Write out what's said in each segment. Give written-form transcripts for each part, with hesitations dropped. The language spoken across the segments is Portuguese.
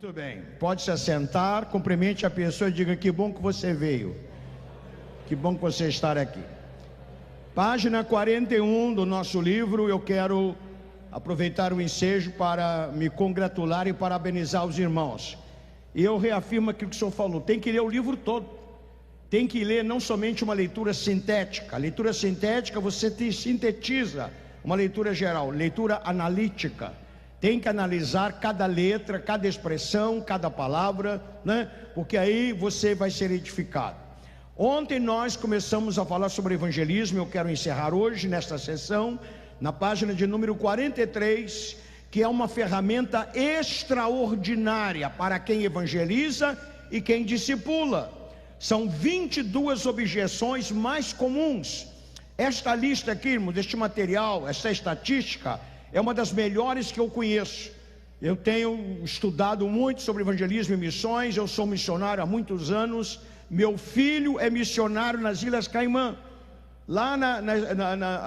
Muito bem, pode se assentar, cumprimente a pessoa e diga: que bom que você veio, que bom que você está aqui. Página 41 do nosso livro. Eu quero aproveitar o ensejo para me congratular e parabenizar os irmãos. E eu reafirmo aquilo que o senhor falou: tem que ler o livro todo, tem que ler não somente uma leitura sintética. A leitura sintética você sintetiza uma leitura geral, leitura analítica. Tem que analisar cada letra, cada expressão, cada palavra, né? Porque aí você vai ser edificado. Ontem nós começamos a falar sobre evangelismo. Eu quero encerrar hoje, nesta sessão, na página de número 43, que é uma ferramenta extraordinária para quem evangeliza e quem discipula. São 22 objeções mais comuns. Esta lista aqui, irmão, deste material, essa estatística, é uma das melhores que eu conheço. Eu tenho estudado muito sobre evangelismo e missões. Eu sou missionário há muitos anos. Meu filho é missionário nas Ilhas Caimã, lá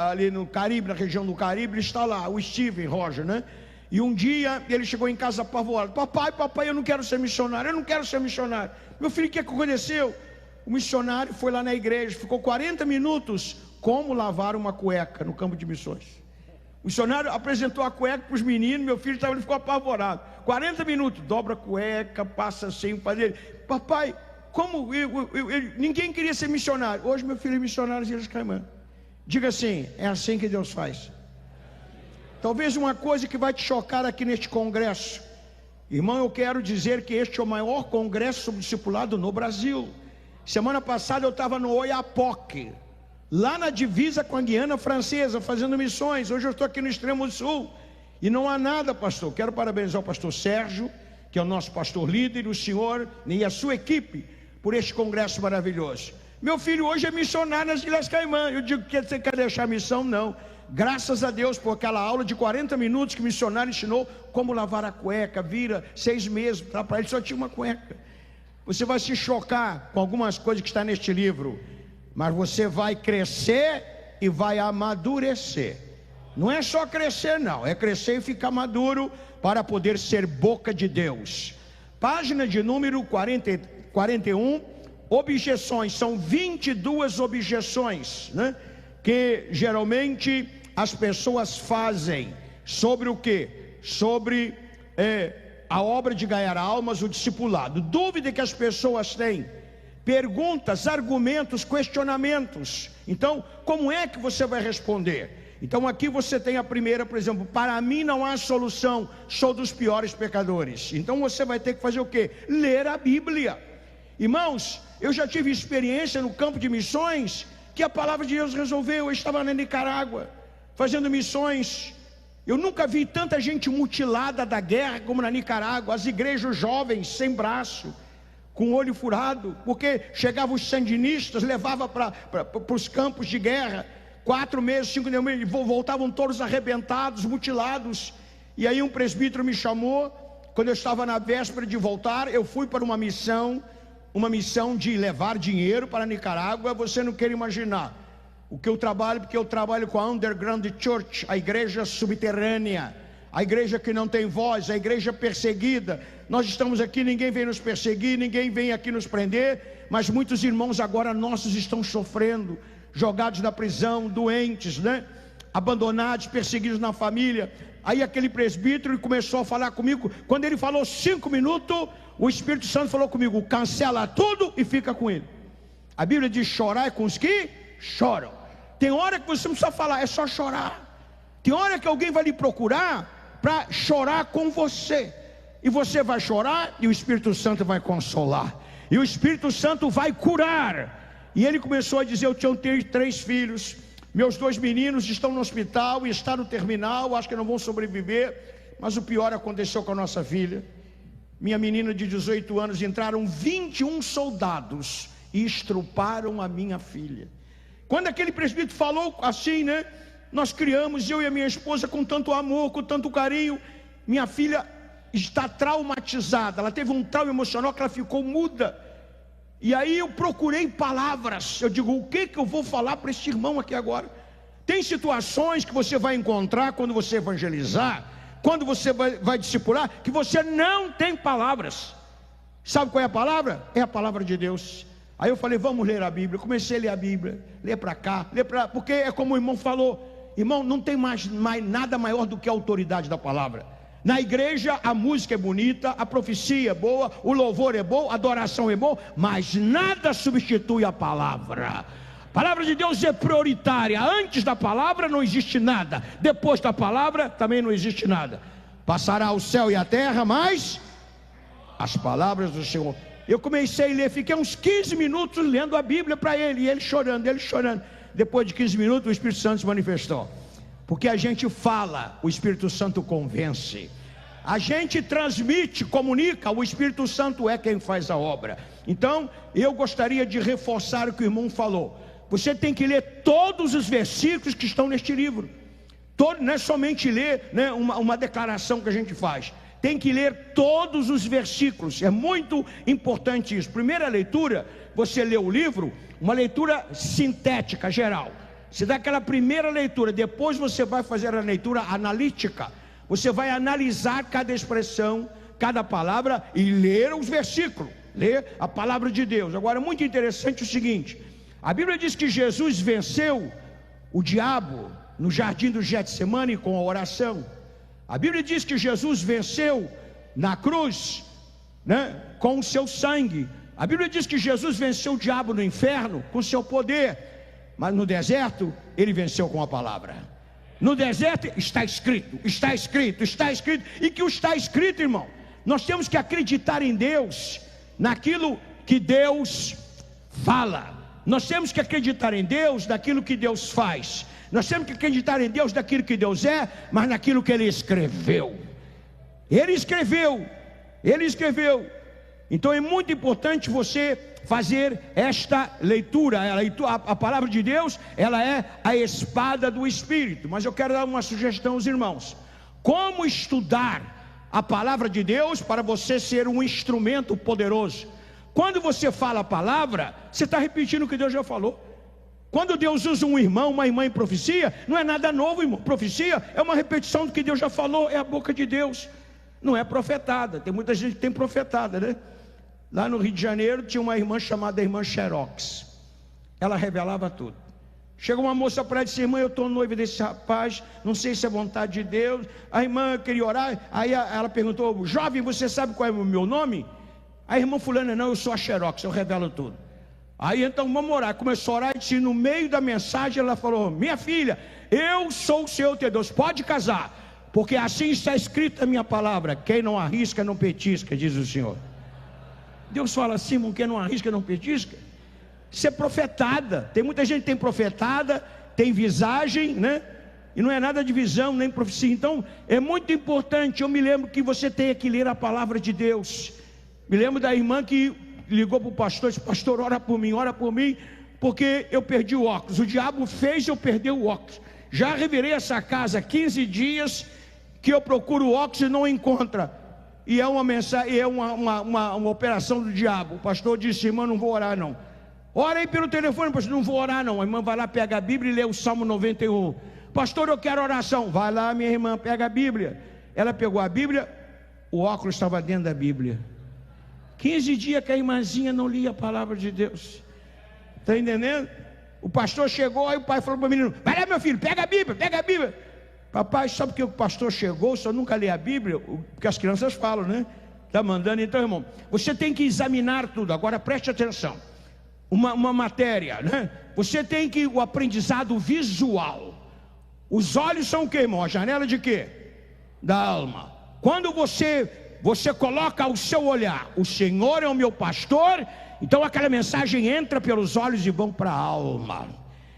ali no Caribe, na região do Caribe. Ele está lá, o Steven Roger, né? E um dia ele chegou em casa apavorado: papai, eu não quero ser missionário, eu não quero ser missionário. Meu filho, o que aconteceu? O missionário foi lá na igreja, ficou 40 minutos, como lavar uma cueca no campo de missões. O missionário apresentou a cueca para os meninos. Meu filho ele ficou apavorado. 40 minutos, dobra a cueca, passa assim, fazer. Papai, como ninguém queria ser missionário. Hoje meu filho é missionário nas Ilhas Caimã. Diga assim: é assim que Deus faz. Talvez uma coisa que vai te chocar aqui neste congresso, irmão, eu quero dizer que este é o maior congresso sobre discipulado no Brasil. Semana passada eu estava no Oiapoque, lá na divisa com a Guiana Francesa, fazendo missões. Hoje eu estou aqui no extremo sul. E não há nada, pastor. Quero parabenizar o pastor Sérgio, que é o nosso pastor líder, o senhor e a sua equipe, por este congresso maravilhoso. Meu filho hoje é missionário nas Ilhas Caimã. Eu digo: que você quer deixar a missão? Não. Graças a Deus por aquela aula de 40 minutos que o missionário ensinou como lavar a cueca. Vira 6 meses, para ele só tinha uma cueca. Você vai se chocar com algumas coisas que está neste livro, mas você vai crescer e vai amadurecer. Não é só crescer, não, é crescer e ficar maduro para poder ser boca de Deus. Página de número 41, objeções. São 22 objeções, né, que geralmente as pessoas fazem sobre o quê? Sobre a obra de ganhar almas, o discipulado. Dúvida que as pessoas têm, perguntas, argumentos, questionamentos. Então, como é que você vai responder? Então aqui você tem a primeira, por exemplo: para mim não há solução, sou dos piores pecadores. Então você vai ter que fazer o quê? Ler a Bíblia. Irmãos, eu já tive experiência no campo de missões que a palavra de Deus resolveu. Eu estava na Nicarágua fazendo missões. Eu nunca vi tanta gente mutilada da guerra como na Nicarágua. As igrejas jovens sem braço, com o olho furado, porque chegavam os sandinistas, levavam para os campos de guerra. 4 meses, 5 meses, voltavam todos arrebentados, mutilados. E aí um presbítero me chamou, quando eu estava na véspera de voltar. Eu fui para uma missão de levar dinheiro para a Nicarágua. Você não quer imaginar o que eu trabalho, porque eu trabalho com a Underground Church, a igreja subterrânea, a igreja que não tem voz, a igreja perseguida. Nós estamos aqui, ninguém vem nos perseguir, ninguém vem aqui nos prender, mas muitos irmãos agora nossos estão sofrendo, jogados na prisão, doentes, né? Abandonados, perseguidos na família. Aí aquele presbítero começou a falar comigo. Quando ele falou 5 minutos, o Espírito Santo falou comigo: cancela tudo e fica com ele. A Bíblia diz: chorar com os que choram. Tem hora que você não precisa falar, é só chorar. Tem hora que alguém vai lhe procurar para chorar com você, e você vai chorar e o Espírito Santo vai consolar, e o Espírito Santo vai curar. E ele começou a dizer: eu tenho 3 filhos, meus 2 meninos estão no hospital e estão no terminal, acho que não vão sobreviver. Mas o pior aconteceu com a nossa filha. Minha menina de 18 anos, entraram 21 soldados e estruparam a minha filha. Quando aquele presbítero falou assim, né, nós criamos, eu e a minha esposa, com tanto amor, com tanto carinho. Minha filha está traumatizada, ela teve um trauma emocional que ela ficou muda. E aí eu procurei palavras. Eu digo: o que eu vou falar para este irmão aqui agora? Tem situações que você vai encontrar quando você evangelizar, quando você vai discipular, que você não tem palavras. Sabe qual é a palavra? É a palavra de Deus. Aí eu falei, vamos ler a Bíblia. Comecei a ler a Bíblia, ler para cá, porque é como o irmão falou, irmão, não tem mais nada maior do que a autoridade da palavra. Na igreja a música é bonita, a profecia é boa, o louvor é bom, a adoração é bom, mas nada substitui a palavra. A palavra de Deus é prioritária. Antes da palavra não existe nada, depois da palavra também não existe nada. Passará o céu e a terra, mas as palavras do Senhor. Eu comecei a ler, fiquei uns 15 minutos lendo a Bíblia para ele, e ele chorando. Depois de 15 minutos o Espírito Santo se manifestou. Porque a gente fala, o Espírito Santo convence. A gente transmite, comunica, o Espírito Santo é quem faz a obra. Então, eu gostaria de reforçar o que o irmão falou. Você tem que ler todos os versículos que estão neste livro. Não é somente ler, né, uma declaração que a gente faz. Tem que ler todos os versículos. É muito importante isso. Primeira leitura, você lê o livro, uma leitura sintética, geral. Você dá aquela primeira leitura, depois você vai fazer a leitura analítica. Você vai analisar cada expressão, cada palavra e ler os versículos, ler a palavra de Deus. Agora, muito interessante o seguinte: a Bíblia diz que Jesus venceu o diabo no jardim do Getsemane com a oração. A Bíblia diz que Jesus venceu na cruz, né, com o seu sangue. A Bíblia diz que Jesus venceu o diabo no inferno com o seu poder. Mas no deserto, ele venceu com a palavra. No deserto, está escrito. E que o está escrito, irmão, nós temos que acreditar em Deus, naquilo que Deus fala. Nós temos que acreditar em Deus, naquilo que Deus faz. Nós temos que acreditar em Deus, naquilo que Deus é, mas naquilo que Ele escreveu. Ele escreveu. Então é muito importante você fazer esta leitura. A palavra de Deus, ela é a espada do Espírito. Mas eu quero dar uma sugestão aos irmãos: como estudar a palavra de Deus para você ser um instrumento poderoso. Quando você fala a palavra, você está repetindo o que Deus já falou. Quando Deus usa um irmão, uma irmã em profecia, não é nada novo, irmão. Profecia é uma repetição do que Deus já falou, é a boca de Deus. Não é profetada. Tem muita gente que tem profetada, né? Lá no Rio de Janeiro tinha uma irmã chamada irmã Xerox. Ela revelava tudo. Chegou uma moça para ela e disse: irmã, eu estou noiva desse rapaz, não sei se é vontade de Deus. A irmã queria orar. Aí ela perguntou: jovem, você sabe qual é o meu nome? A irmã fulana: não, eu sou a Xerox, eu revelo tudo. Aí então vamos orar. Começou a orar e disse, no meio da mensagem ela falou: minha filha, eu sou o Senhor teu Deus, pode casar, porque assim está escrito a minha palavra: quem não arrisca não petisca, diz o Senhor. Deus fala assim, irmão: quem não arrisca não petisca. Isso é profetada. Tem muita gente que tem profetada, tem visagem, né? E não é nada de visão, nem profecia. Então é muito importante. Eu me lembro que você tem que ler a palavra de Deus. Me lembro da irmã que ligou para o pastor e disse: pastor, ora por mim, porque eu perdi o óculos. O diabo fez eu perder o óculos. Já revirei essa casa 15 dias que eu procuro o óculos e não encontra. E é uma mensagem, é uma operação do diabo. O pastor disse: irmã, não vou orar não. Ora aí pelo telefone, pastor: não vou orar não. A irmã vai lá, pega a Bíblia e lê o Salmo 91. Pastor, eu quero oração. Vai lá, minha irmã, pega a Bíblia. Ela pegou a Bíblia, o óculos estava dentro da Bíblia. 15 dias que a irmãzinha não lia a palavra de Deus. Está entendendo? O pastor chegou, aí o pai falou para o menino: vai lá, meu filho, pega a Bíblia. Papai, sabe porque o pastor chegou, só nunca lê a Bíblia? Porque as crianças falam, né? Está mandando. Então, irmão, você tem que examinar tudo. Agora preste atenção. Uma matéria, né? Você tem que o aprendizado visual. Os olhos são o que, irmão? A janela de quê? Da alma. Quando você coloca o seu olhar: o Senhor é o meu pastor, então aquela mensagem entra pelos olhos e vão para a alma.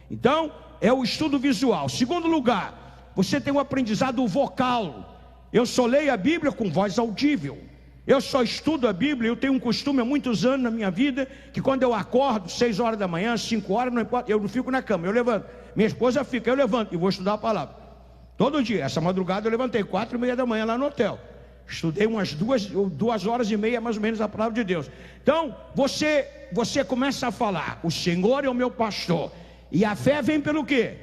Então é o estudo visual. Segundo lugar, você tem um aprendizado vocal. Eu só leio a Bíblia com voz audível. Eu só estudo a Bíblia. Eu tenho um costume há muitos anos na minha vida, que quando eu acordo 6 horas da manhã, 5 horas, não importa, eu não fico na cama, eu levanto. Minha esposa fica, eu levanto e vou estudar a palavra. Todo dia. Essa madrugada eu levantei 4:30 da manhã lá no hotel. Estudei umas 2 horas e meia mais ou menos a palavra de Deus. Então você começa a falar: o Senhor é o meu pastor. E a fé vem pelo quê?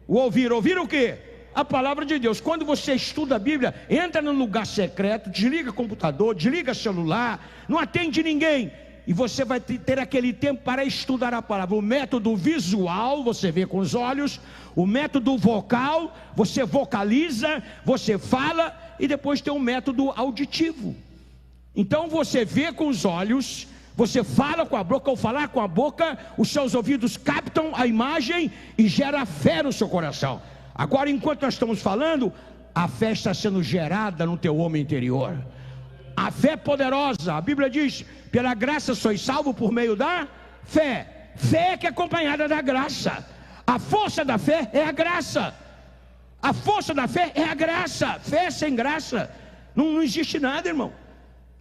O ouvir. Ouvir o quê? A palavra de Deus. Quando você estuda a Bíblia, entra num lugar secreto, desliga o computador, desliga o celular, não atende ninguém, e você vai ter aquele tempo para estudar a palavra. O método visual, você vê com os olhos. O método vocal, você vocaliza, você fala. E depois tem o método auditivo. Então você vê com os olhos, você fala com a boca. Ao falar com a boca, os seus ouvidos captam a imagem e gera fé no seu coração. Agora, enquanto nós estamos falando, a fé está sendo gerada no teu homem interior. A fé poderosa, a Bíblia diz: pela graça sois salvos por meio da fé. Fé que é acompanhada da graça. A força da fé é a graça. A força da fé é a graça. Fé sem graça não existe nada, irmão.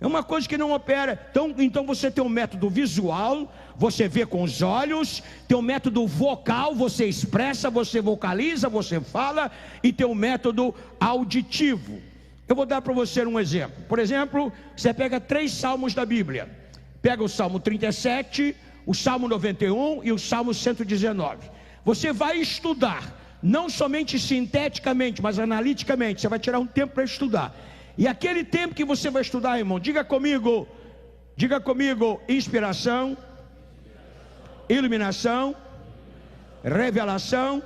É uma coisa que não opera. Então você tem um método visual, você vê com os olhos. Tem um método vocal, você expressa, você vocaliza, você fala. E tem um método auditivo. Eu vou dar para você um exemplo. Por exemplo, você pega 3 salmos da Bíblia. Pega o Salmo 37, o Salmo 91 e o Salmo 119. Você vai estudar, não somente sinteticamente, mas analiticamente. Você vai tirar um tempo para estudar. E aquele tempo que você vai estudar, irmão, diga comigo, inspiração, iluminação, revelação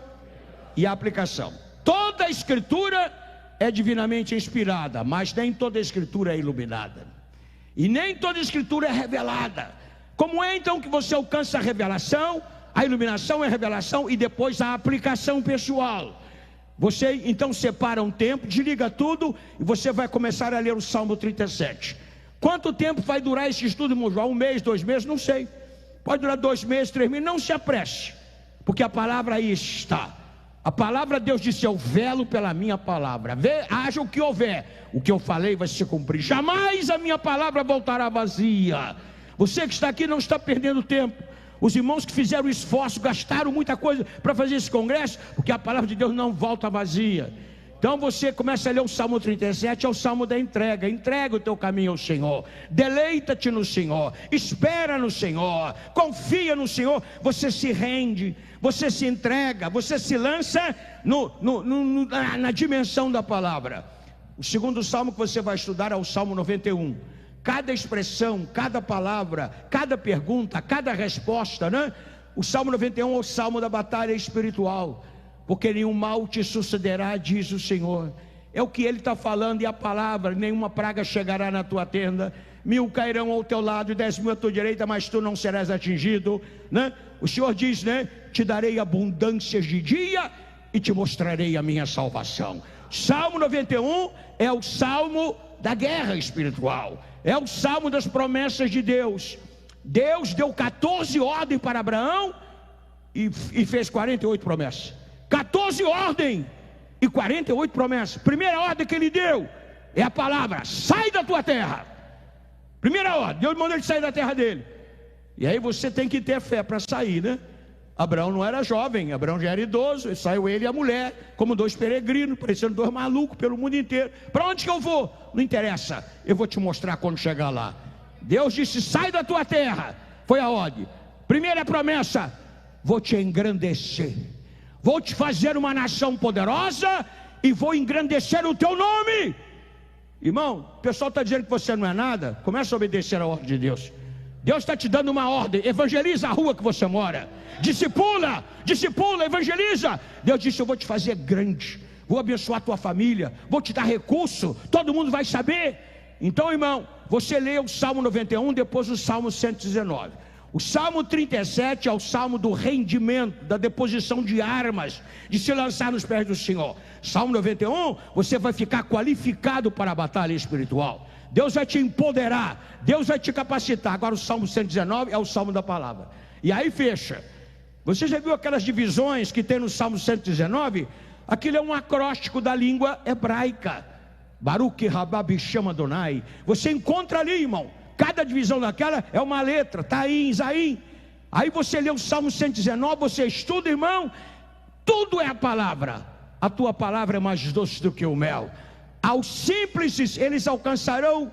e aplicação. Toda a Escritura é divinamente inspirada, mas nem toda a Escritura é iluminada. E nem toda a Escritura é revelada. Como é então que você alcança a revelação, a iluminação e a revelação e depois a aplicação pessoal? Você então separa um tempo, desliga tudo e você vai começar a ler o Salmo 37. Quanto tempo vai durar esse estudo, irmão João? 1 mês, 2 meses? Não sei. Pode durar 2 meses, 3 meses. Não se apresse, porque a palavra aí está. A palavra de Deus disse: eu velo pela minha palavra. Haja o que houver, o que eu falei vai se cumprir. Jamais a minha palavra voltará vazia. Você que está aqui não está perdendo tempo. Os irmãos que fizeram esforço, gastaram muita coisa para fazer esse congresso, porque a palavra de Deus não volta vazia. Então você começa a ler o Salmo 37, é o Salmo da entrega. Entrega o teu caminho ao Senhor, deleita-te no Senhor, espera no Senhor, confia no Senhor. Você se rende, você se entrega, você se lança na dimensão da palavra. O segundo salmo que você vai estudar é o Salmo 91. Cada expressão, cada palavra, cada pergunta, cada resposta, né? O Salmo 91 é o salmo da batalha espiritual. Porque nenhum mal te sucederá, diz o Senhor. É o que Ele está falando, e a palavra: nenhuma praga chegará na tua tenda. 1000 cairão ao teu lado e 10.000 à tua direita, mas tu não serás atingido, né? O Senhor diz, né? Te darei abundâncias de dia e te mostrarei a minha salvação. Salmo 91 é o salmo da guerra espiritual. É o salmo das promessas de Deus. Deus deu 14 ordens para Abraão e fez 48 promessas. 14 ordens e 48 promessas. Primeira ordem que Ele deu é a palavra: sai da tua terra. Primeira ordem, Deus mandou ele sair da terra dele. E aí você tem que ter fé para sair, né? Abraão não era jovem, Abraão já era idoso. Saiu ele e a mulher, como 2 peregrinos, parecendo 2 malucos pelo mundo inteiro. Para onde que eu vou? Não interessa, eu vou te mostrar quando chegar lá. Deus disse: sai da tua terra. Foi a ordem. Primeira promessa: vou te engrandecer, vou te fazer uma nação poderosa e vou engrandecer o teu nome. Irmão, o pessoal está dizendo que você não é nada. Começa a obedecer a ordem de Deus. Deus está te dando uma ordem: evangeliza a rua que você mora, discipula, evangeliza. Deus disse: eu vou te fazer grande, vou abençoar a tua família, vou te dar recurso, todo mundo vai saber. Então, irmão, você lê o Salmo 91, depois o Salmo 119. O Salmo 37 é o salmo do rendimento, da deposição de armas, de se lançar nos pés do Senhor. Salmo 91, você vai ficar qualificado para a batalha espiritual. Deus vai te empoderar, Deus vai te capacitar. Agora o Salmo 119 é o salmo da palavra. E aí fecha. Você já viu aquelas divisões que tem no Salmo 119? Aquilo é um acróstico da língua hebraica. Baruch Rabab Shem Adonai. Você encontra ali, irmão, cada divisão daquela é uma letra, Taim, Zaim. Aí você lê o Salmo 119, você estuda, irmão, tudo é a palavra. A tua palavra é mais doce do que o mel. Aos simples eles alcançarão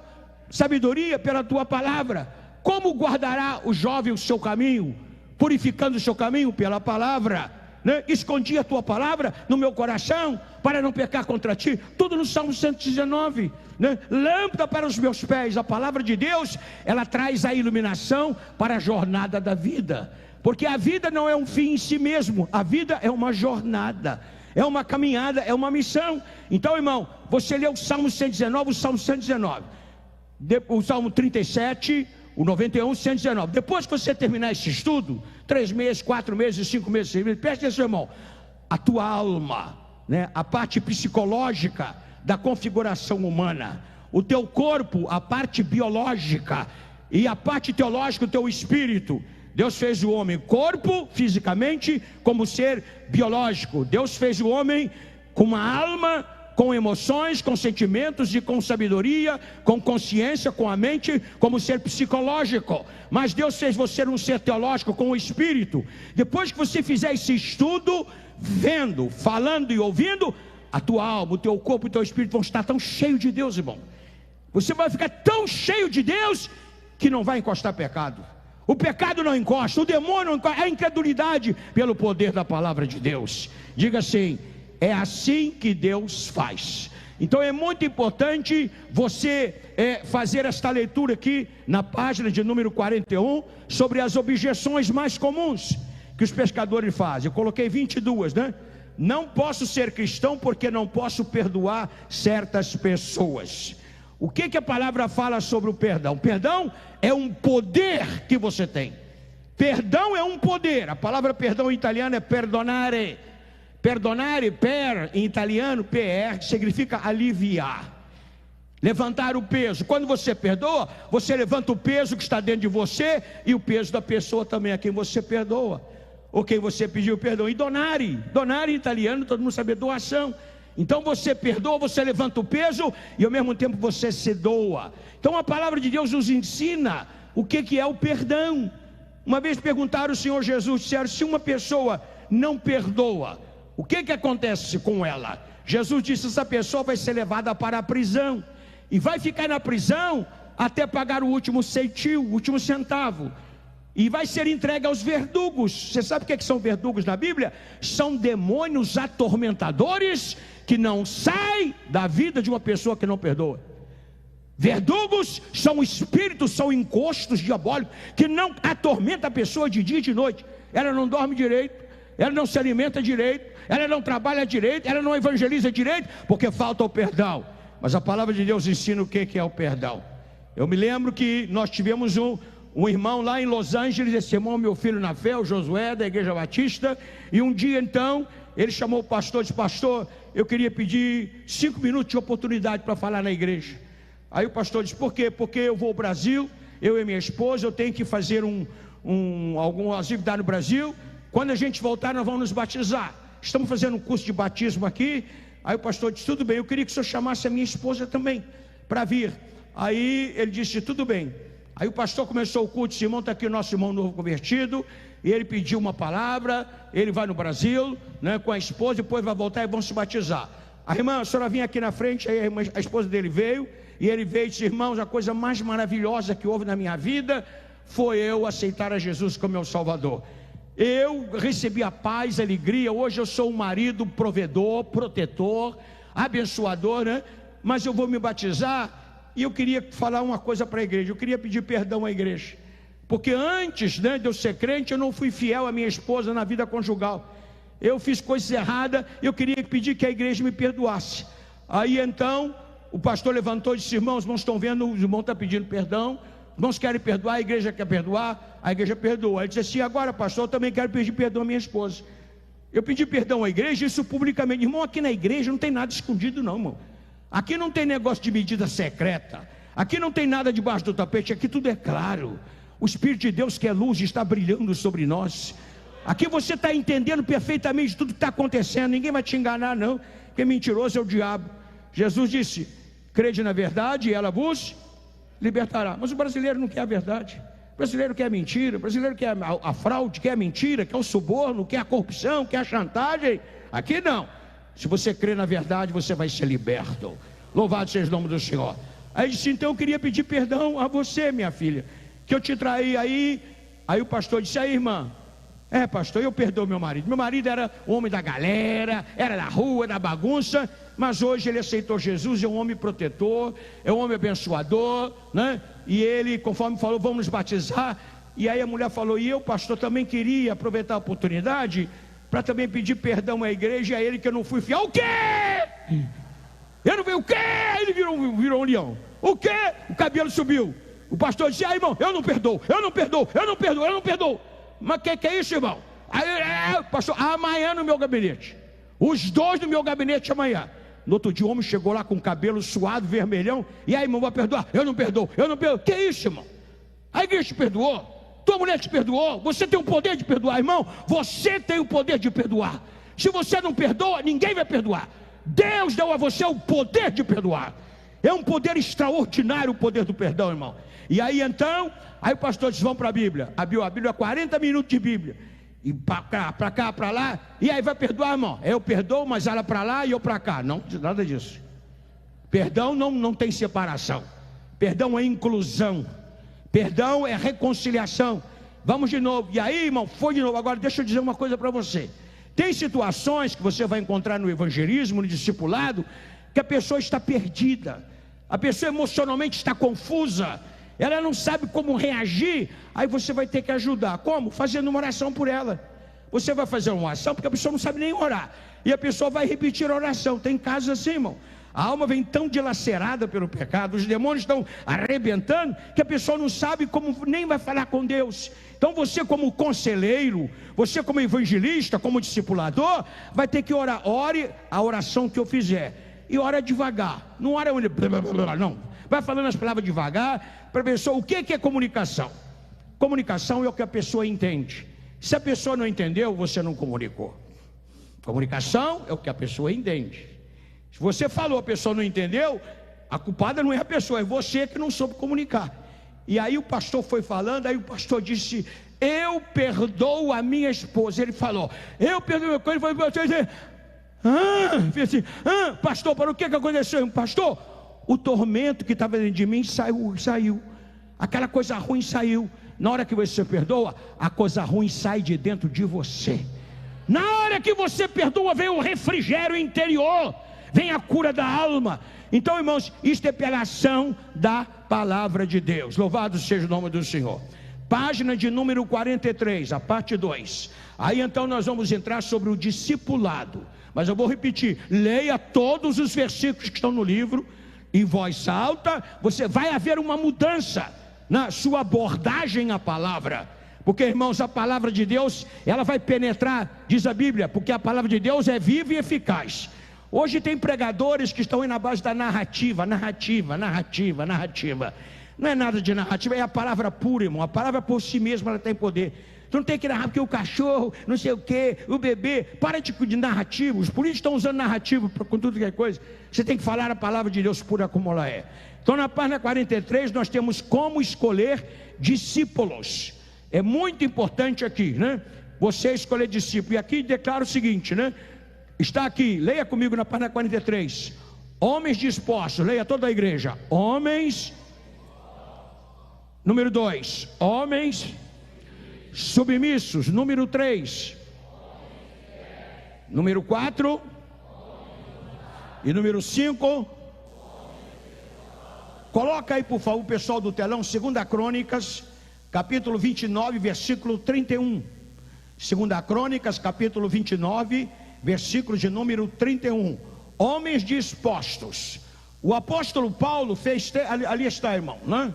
sabedoria pela tua palavra. Como guardará o jovem o seu caminho? Purificando o seu caminho pela palavra. né? Escondi a tua palavra no meu coração para não pecar contra ti. Tudo no Salmo 119, né? Lâmpada para os meus pés. A palavra de Deus, ela traz a iluminação para a jornada da vida, porque a vida não é um fim em si mesmo, a vida é uma jornada, é uma caminhada, é uma missão. Então, irmão, você lê o Salmo 119, o Salmo 119, o Salmo 37, o 91, 119. Depois que você terminar esse estudo, 3 meses, 4 meses, 5 meses, 6 meses, preste atenção, irmão, a tua alma, né, a parte psicológica da configuração humana, o teu corpo, a parte biológica, e a parte teológica, o teu espírito. Deus fez o homem corpo, fisicamente, como ser biológico. Deus fez o homem com uma alma, com emoções, com sentimentos e com sabedoria, com consciência, com a mente, como ser psicológico. Mas Deus fez você um ser teológico com o espírito. Depois que você fizer esse estudo, vendo, falando e ouvindo, a tua alma, o teu corpo e o teu espírito vão estar tão cheios de Deus, irmão. Você vai ficar tão cheio de Deus que não vai encostar pecado. O pecado não encosta, o demônio não encosta, a incredulidade pelo poder da palavra de Deus. Diga assim: é assim que Deus faz. Então é muito importante você fazer esta leitura aqui na página de número 41, sobre as objeções mais comuns que os pescadores fazem. Eu coloquei 22, né? Não posso ser cristão porque não posso perdoar certas pessoas. O que a palavra fala sobre o perdão? Perdão é um poder que você tem. Perdão é um poder. A palavra perdão em italiano é perdonare. Perdonare, em italiano, per, significa aliviar, levantar o peso. Quando você perdoa, você levanta o peso que está dentro de você e o peso da pessoa também a quem você perdoa, ou quem você pediu perdão. E donare em italiano, todo mundo sabe, doação. Então você perdoa, você levanta o peso e ao mesmo tempo você se doa. Então a palavra de Deus nos ensina o que é o perdão. Uma vez perguntaram ao Senhor Jesus, disseram: se uma pessoa não perdoa, o que acontece com ela? Jesus disse: essa pessoa vai ser levada para a prisão, e vai ficar na prisão até pagar o último ceitil, o último centavo, e vai ser entregue aos verdugos. Você sabe o que são verdugos na Bíblia? São demônios atormentadores que não saem da vida de uma pessoa que não perdoa. Verdugos são espíritos, são encostos diabólicos que não atormentam a pessoa de dia e de noite. Ela não dorme direito, ela não se alimenta direito, ela não trabalha direito, ela não evangeliza direito, porque falta o perdão. Mas a palavra de Deus ensina o que é o perdão. Eu me lembro que nós tivemos um irmão lá em Los Angeles, esse irmão, meu filho na fé, o Josué, da Igreja Batista, e um dia então, ele chamou o pastor e disse: pastor, eu queria pedir 5 minutos de oportunidade para falar na igreja. Aí o pastor disse: por quê? Porque eu vou ao Brasil, eu e minha esposa, eu tenho que fazer alguma atividade no Brasil. Quando a gente voltar, nós vamos nos batizar. Estamos fazendo um curso de batismo aqui. Aí o pastor disse: tudo bem, eu queria que o senhor chamasse a minha esposa também para vir. Aí ele disse: tudo bem. Aí o pastor começou o culto. Esse irmão está aqui, o nosso irmão novo convertido, e ele pediu uma palavra. Ele vai no Brasil, né, com a esposa, depois vai voltar e vão se batizar. A irmã, a senhora vinha aqui na frente. Aí a esposa dele veio, e ele veio e disse: irmãos, a coisa mais maravilhosa que houve na minha vida foi eu aceitar a Jesus como meu Salvador. Eu recebi a paz, a alegria. Hoje eu sou um marido provedor, protetor, abençoador, né? Mas eu vou me batizar. E eu queria falar uma coisa para a igreja. Eu queria pedir perdão à igreja, porque antes, né, de eu ser crente, eu não fui fiel à minha esposa na vida conjugal. Eu fiz coisas erradas. Eu queria pedir que a igreja me perdoasse. Aí então o pastor levantou e disse: irmãos, estão vendo, o irmão está pedindo perdão, os irmãos querem perdoar, a igreja quer perdoar, a igreja perdoa. Ele disse assim: agora, pastor, eu também quero pedir perdão à minha esposa. Eu pedi perdão à igreja, isso publicamente. Irmão, aqui na igreja não tem nada escondido não, irmão. Aqui não tem negócio de medida secreta, aqui não tem nada debaixo do tapete, aqui tudo é claro. O Espírito de Deus, que é luz, está brilhando sobre nós. Aqui você está entendendo perfeitamente tudo que está acontecendo. Ninguém vai te enganar não, porque mentiroso é o diabo. Jesus disse: crede na verdade e ela vos libertará. Mas o brasileiro não quer a verdade. O brasileiro quer a mentira, o brasileiro quer a fraude, quer a mentira, quer o suborno, quer a corrupção, quer a chantagem. Aqui não. Se você crê na verdade, você vai ser liberto. Louvado seja o nome do Senhor. Aí disse: então eu queria pedir perdão a você, minha filha, que eu te traí aí. Aí o pastor disse: aí, irmã, É, pastor, eu perdoo meu marido. Meu marido era o homem da galera, era da rua, da bagunça, mas hoje ele aceitou Jesus, é um homem protetor, é um homem abençoador, né? E ele, conforme falou, vamos nos batizar. E aí a mulher falou, e eu, pastor, também queria aproveitar a oportunidade para também pedir perdão à igreja, e a ele que eu não fui fiel. O quê? Eu não vi o quê? Ele virou um leão. O quê? O cabelo subiu. O pastor disse, irmão, eu não perdoo. Mas que é isso, irmão? Aí, pastor, amanhã no meu gabinete. Os dois no meu gabinete amanhã. No outro dia o homem chegou lá com o cabelo suado, vermelhão. E aí, irmão, vai perdoar? Eu não perdoo. Que é isso, irmão? A igreja te perdoou, tua mulher te perdoou. Você tem o poder de perdoar, irmão. Você tem o poder de perdoar. Se você não perdoa, ninguém vai perdoar. Deus deu a você o poder de perdoar. É um poder extraordinário o poder do perdão, irmão. E aí então, aí o pastor disse, vamos para a Bíblia. Abriu a Bíblia, 40 minutos de Bíblia. E para cá, para lá. E aí vai perdoar, irmão? Eu perdoo, mas ela para lá e eu para cá. Não, nada disso. Perdão não tem separação. Perdão é inclusão. Perdão é reconciliação. Vamos de novo. E aí, irmão, foi de novo. Agora deixa eu dizer uma coisa para você. Tem situações que você vai encontrar no evangelismo, no discipulado, que a pessoa está perdida. A pessoa emocionalmente está confusa. Ela não sabe como reagir. Aí você vai ter que ajudar. Como? Fazendo uma oração por ela. Você vai fazer uma oração porque a pessoa não sabe nem orar. E a pessoa vai repetir a oração. Tem casos assim, irmão. A alma vem tão dilacerada pelo pecado, os demônios estão arrebentando, que a pessoa não sabe como, nem vai falar com Deus. Então você como conselheiro, você como evangelista, como discipulador, vai ter que orar. Ore a oração que eu fizer. E ora devagar. Não ora onde... não. Vai falando as palavras devagar, para a pessoa. O que é comunicação? Comunicação é o que a pessoa entende. Se a pessoa não entendeu, você não comunicou. Comunicação é o que a pessoa entende. Se você falou, a pessoa não entendeu, a culpada não é a pessoa, é você que não soube comunicar. E aí o pastor foi falando, aí o pastor disse, eu perdoo a minha esposa. Ele falou, eu perdoo a minha esposa. Ele falou, pastor, para o que aconteceu? Pastor, o tormento que estava dentro de mim saiu. Aquela coisa ruim saiu. Na hora que você perdoa, a coisa ruim sai de dentro de você. Na hora que você perdoa, vem o refrigério interior, vem a cura da alma. Então, irmãos, isto é pela ação da palavra de Deus. Louvado seja o nome do Senhor. Página de número 43, a parte 2. Aí então nós vamos entrar sobre o discipulado. Mas eu vou repetir, leia todos os versículos que estão no livro, em voz alta. Você vai haver uma mudança na sua abordagem à palavra. Porque, irmãos, a palavra de Deus, ela vai penetrar, diz a Bíblia, porque a palavra de Deus é viva e eficaz. Hoje tem pregadores que estão aí na base da narrativa. Não é nada de narrativa, é a palavra pura, irmão. A palavra por si mesma, ela tem poder. Tu não tem que narrar porque o cachorro, não sei o que, o bebê. Para de narrativa. Os políticos estão usando narrativa com tudo que é coisa. Você tem que falar a palavra de Deus pura como ela é. Então na página 43 nós temos como escolher discípulos. É muito importante aqui, né? Você escolher discípulo. E aqui declara o seguinte, né? Está aqui, leia comigo na página 43. Homens dispostos, leia toda a igreja. Homens. Número 2, homens submissos. Número 3. Número 4. E número 5. Coloca aí, por favor, o pessoal do telão, 2 Crônicas, capítulo 29, versículo 31. 2 Crônicas, capítulo 29, versículo de número 31. Homens dispostos. O apóstolo Paulo fez, ali está, irmão, né?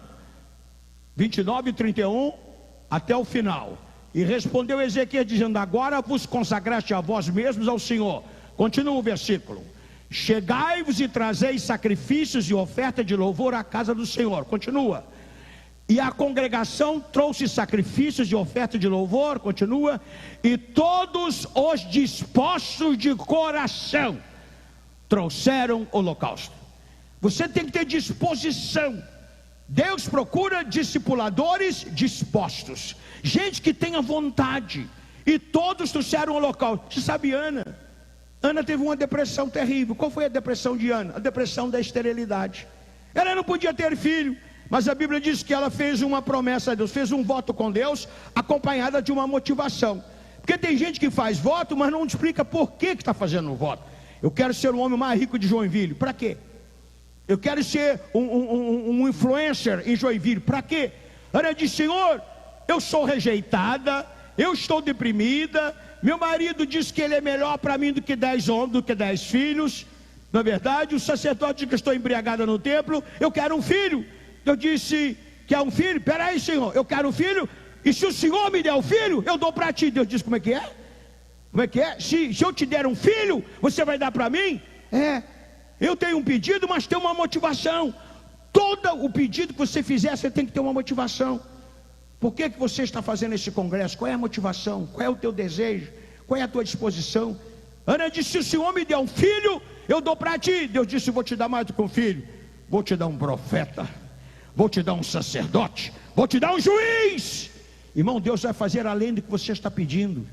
29 e 31 até o final. E respondeu Ezequiel dizendo, agora vos consagraste a vós mesmos ao Senhor. Continua o versículo. Chegai-vos e trazei sacrifícios e oferta de louvor à casa do Senhor. Continua. E a congregação trouxe sacrifícios e oferta de louvor. Continua. E todos os dispostos de coração trouxeram holocausto. Você tem que ter disposição. Deus procura discipuladores dispostos, gente que tenha vontade. E todos trouxeram holocausto. Você sabe, Ana teve uma depressão terrível. Qual foi a depressão de Ana? A depressão da esterilidade. Ela não podia ter filho, mas a Bíblia diz que ela fez uma promessa a Deus, fez um voto com Deus, acompanhada de uma motivação. Porque tem gente que faz voto, mas não explica por que está fazendo o voto. Eu quero ser o homem mais rico de Joinville. Para quê? Eu quero ser um influencer em Joinville. Para quê? Ana disse: Senhor, eu sou rejeitada, eu estou deprimida, meu marido diz que ele é melhor para mim do que 10 homens, do que 10 filhos. Na verdade, o sacerdote diz que eu estou embriagada no templo, eu quero um filho. Eu disse: quer um filho? Peraí, Senhor, eu quero um filho, e se o Senhor me der o filho, eu dou para ti. Deus disse: como é que é? Como é que é? Se eu te der um filho, você vai dar para mim? Eu tenho um pedido, mas tem uma motivação. Todo o pedido que você fizer, você tem que ter uma motivação. Por que você está fazendo esse congresso? Qual é a motivação? Qual é o teu desejo? Qual é a tua disposição? Ana disse: se o Senhor me der um filho, eu dou para ti. Deus disse: vou te dar mais do que um filho, vou te dar um profeta, vou te dar um sacerdote, vou te dar um juiz. Irmão, Deus vai fazer além do que você está pedindo,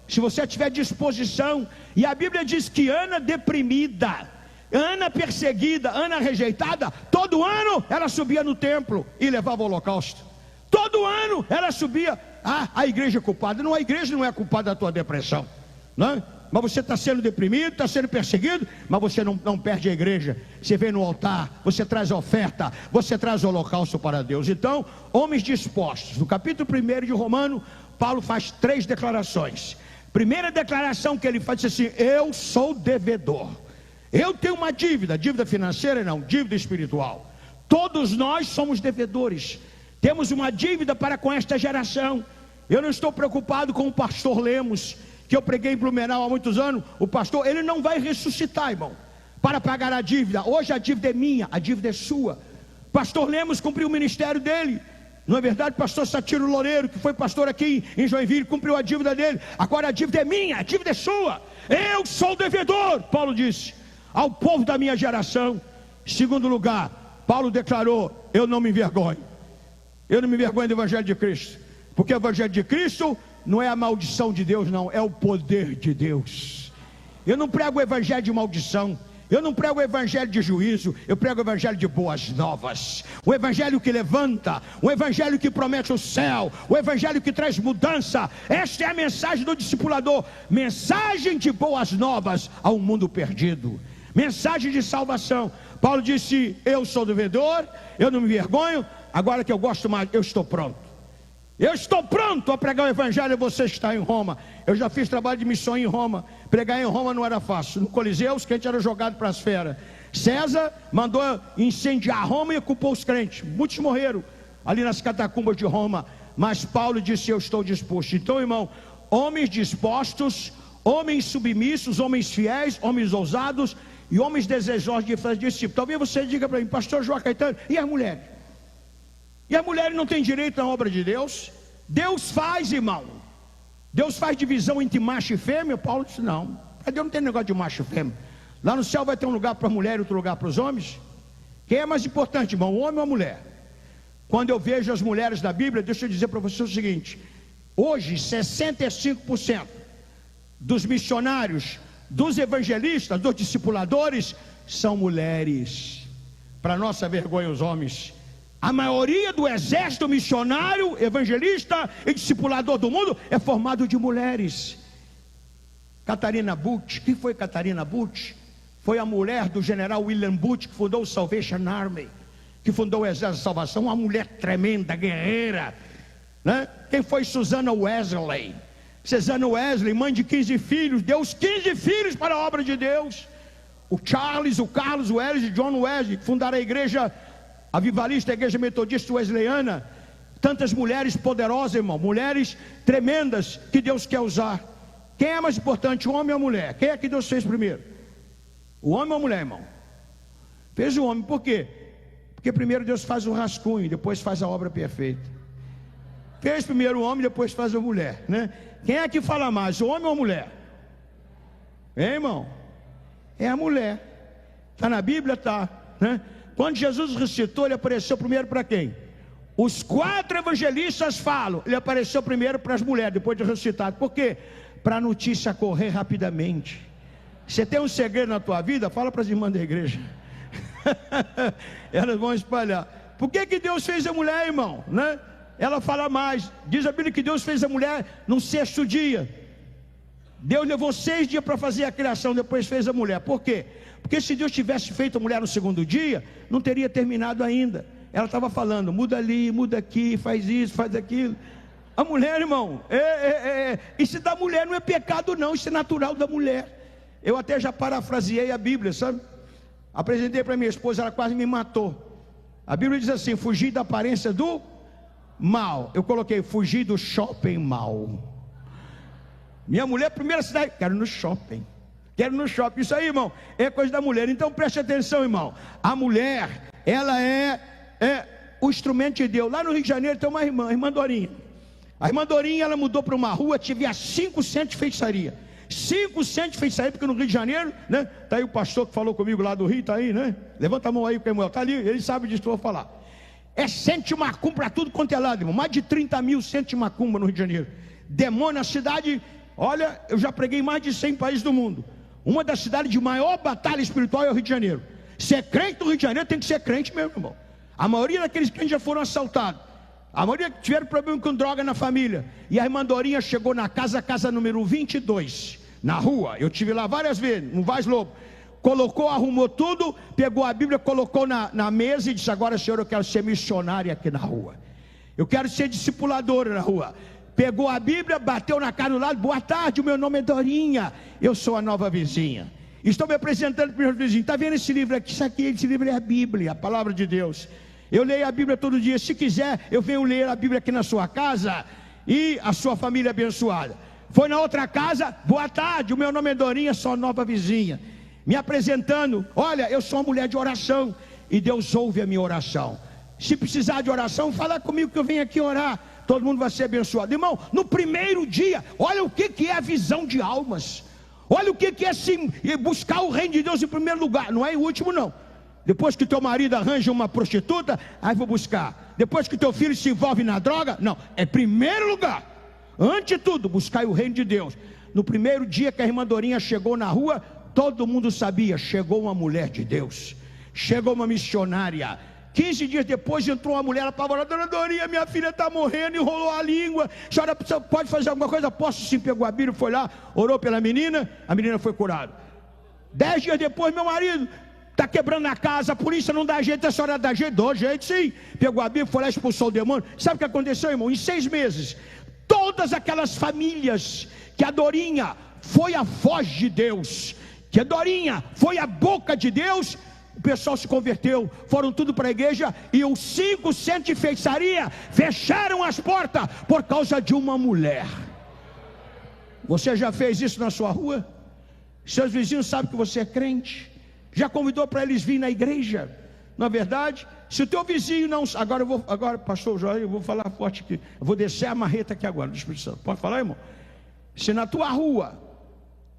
se você tiver disposição. E a Bíblia diz que Ana deprimida, Ana perseguida, Ana rejeitada, todo ano ela subia no templo e levava o holocausto. Todo ano ela subia. A igreja é culpada. Não, a igreja não é culpada da tua depressão, não? Mas você está sendo deprimido, está sendo perseguido, mas você não perde a igreja. Você vem no altar, você traz a oferta, você traz o holocausto para Deus. Então, homens dispostos. No capítulo 1 de Romano, Paulo faz 3 declarações. Primeira declaração que ele faz, diz assim: eu sou devedor. Eu tenho uma dívida financeira não, dívida espiritual. Todos nós somos devedores. Temos uma dívida para com esta geração. Eu não estou preocupado com o pastor Lemos, que eu preguei em Blumenau há muitos anos. O pastor, ele não vai ressuscitar, irmão, para pagar a dívida. Hoje a dívida é minha, a dívida é sua. Pastor Lemos cumpriu o ministério dele. Não é verdade? Pastor Satiro Loureiro, que foi pastor aqui em Joinville, cumpriu a dívida dele. Agora a dívida é minha, a dívida é sua. Eu sou o devedor, Paulo disse, ao povo da minha geração. Segundo lugar, Paulo declarou: eu não me envergonho. Eu não me envergonho do Evangelho de Cristo, porque o Evangelho de Cristo não é a maldição de Deus, não, é o poder de Deus. Eu não prego o Evangelho de maldição, eu não prego o Evangelho de juízo, eu prego o Evangelho de boas novas, o Evangelho que levanta, o Evangelho que promete o céu, o Evangelho que traz mudança. Esta é a mensagem do discipulador, mensagem de boas novas ao mundo perdido, mensagem de salvação. Paulo disse: eu sou devedor, eu não me envergonho. Agora que eu gosto mais, eu estou pronto. Eu estou pronto a pregar o Evangelho. Você está em Roma. Eu já fiz trabalho de missão em Roma. Pregar em Roma não era fácil. No Coliseu os crentes eram jogados para as feras. César mandou incendiar Roma e culpou os crentes. Muitos morreram ali nas catacumbas de Roma. Mas Paulo disse: eu estou disposto. Então, irmão, homens dispostos, homens submissos, homens fiéis, homens ousados e homens desejosos de fazer discípulo. Talvez você diga para mim: pastor João Caetano, e as mulheres? E a mulher não tem direito na obra de Deus? Deus faz, irmão. Deus faz divisão entre macho e fêmea? Paulo disse: não. Deus não tem negócio de macho e fêmea. Lá no céu vai ter um lugar para a mulher e outro lugar para os homens. Quem é mais importante, irmão, o homem ou a mulher? Quando eu vejo as mulheres da Bíblia, deixa eu dizer para você o seguinte: hoje 65% dos missionários, dos evangelistas, dos discipuladores são mulheres. Para nossa vergonha, os homens. A maioria do exército missionário, evangelista e discipulador do mundo é formado de mulheres. Catarina Butch, quem foi Catarina Butch? Foi a mulher do general William Butch, que fundou o Salvation Army, que fundou o Exército de Salvação. Uma mulher tremenda, guerreira, né? Quem foi Susana Wesley? Susana Wesley, mãe de 15 filhos, deu os 15 filhos para a obra de Deus. O Carlos Wesley e John Wesley fundaram a igreja avivalista, a igreja metodista wesleyana. Tantas mulheres poderosas, irmão, mulheres tremendas que Deus quer usar. Quem é mais importante, o homem ou a mulher? Quem é que Deus fez primeiro? O homem ou a mulher, irmão? Fez o homem, por quê? Porque primeiro Deus faz o rascunho, depois faz a obra perfeita. Fez primeiro o homem, depois faz a mulher, né? Quem é que fala mais, o homem ou a mulher? Hein, irmão? É a mulher. Está na Bíblia? Está, né? Quando Jesus ressuscitou, ele apareceu primeiro para quem? Os 4 evangelistas falam, ele apareceu primeiro para as mulheres, depois de ressuscitado. Por quê? Para a notícia correr rapidamente. Você tem um segredo na tua vida? Fala para as irmãs da igreja. Elas vão espalhar. Por que Deus fez a mulher, irmão? Né? Ela fala mais. Diz a Bíblia que Deus fez a mulher no 6º dia. Deus levou 6 dias para fazer a criação, depois fez a mulher. Por quê? Porque se Deus tivesse feito a mulher no segundo dia, não teria terminado ainda. Ela estava falando, muda ali, muda aqui, faz isso, faz aquilo. A mulher, irmão, isso da mulher não é pecado não, isso é natural da mulher. Eu até já parafraseei a Bíblia, sabe? Apresentei para minha esposa, ela quase me matou. A Bíblia diz assim, fugir da aparência do mal. Eu coloquei, fugir do shopping mal. Minha mulher, primeira cidade, quero ir no shopping. Quero ir no shopping. Isso aí, irmão, é coisa da mulher. Então preste atenção, irmão. A mulher, ela é o instrumento de Deus. Lá no Rio de Janeiro tem uma irmã, a irmã Dorinha. A irmã Dorinha, ela mudou para uma rua, tinha 5 centros de feitiçaria. 5 centros de feitiçaria, porque no Rio de Janeiro, né? Tá aí o pastor que falou comigo lá do Rio, tá aí, né? Levanta a mão aí, Camuel, tá ali, ele sabe disso que eu vou falar. É centro de macumba para tudo quanto é lado, irmão. Mais de 30 mil centros de macumba no Rio de Janeiro. Demônio, a cidade, olha, eu já preguei em mais de 100 países do mundo. Uma das cidades de maior batalha espiritual é o Rio de Janeiro. Se é crente no Rio de Janeiro, tem que ser crente mesmo, irmão. A maioria daqueles crentes já foram assaltados. A maioria tiveram problema com droga na família. E a irmã Dorinha chegou na casa número 22, na rua. Eu estive lá várias vezes, no Vaz Lobo. Colocou, arrumou tudo, pegou a Bíblia, colocou na mesa e disse, agora, Senhor, eu quero ser missionária aqui na rua. Eu quero ser discipuladora na rua. Pegou a Bíblia, bateu na cara do lado, boa tarde, o meu nome é Dorinha, eu sou a nova vizinha. Estou me apresentando para os meus vizinhos. Está vendo esse livro aqui? Esse livro é a Bíblia, a palavra de Deus. Eu leio a Bíblia todo dia. Se quiser, eu venho ler a Bíblia aqui na sua casa e a sua família abençoada. Foi na outra casa, boa tarde, o meu nome é Dorinha, sou a nova vizinha. Me apresentando, olha, eu sou uma mulher de oração e Deus ouve a minha oração. Se precisar de oração, fala comigo que eu venho aqui orar. Todo mundo vai ser abençoado. Irmão, no primeiro dia, olha o que é a visão de almas. Olha o que é sim, buscar o reino de Deus em primeiro lugar. Não é o último não. Depois que teu marido arranja uma prostituta, aí vou buscar. Depois que teu filho se envolve na droga, não, é primeiro lugar. Antes de tudo, buscar o reino de Deus. No primeiro dia que a irmã Dorinha chegou na rua, todo mundo sabia, chegou uma mulher de Deus. Chegou uma missionária. 15 dias depois entrou uma mulher apavorada, dona Dorinha, minha filha está morrendo, enrolou a língua, a senhora pode fazer alguma coisa? Posso sim. Pegou a Bíblia, foi lá, orou pela menina, a menina foi curada. 10 dias depois, meu marido está quebrando a casa, a polícia não dá jeito, a senhora dá jeito? Dou jeito sim. Pegou a Bíblia, foi lá, expulsou o demônio. Sabe o que aconteceu, irmão? Em 6 meses, todas aquelas famílias que a Dorinha foi a voz de Deus, que a Dorinha foi a boca de Deus, o pessoal se converteu, foram tudo para a igreja, e os 5 centros de feitiçaria fecharam as portas por causa de uma mulher. Você já fez isso na sua rua? Seus vizinhos sabem que você é crente? Já convidou para eles virem na igreja? Na verdade, se o teu vizinho não... Agora pastor Jorge, eu vou falar forte aqui, eu vou descer a marreta aqui agora do Espírito Santo. Pode falar, irmão? Se na tua rua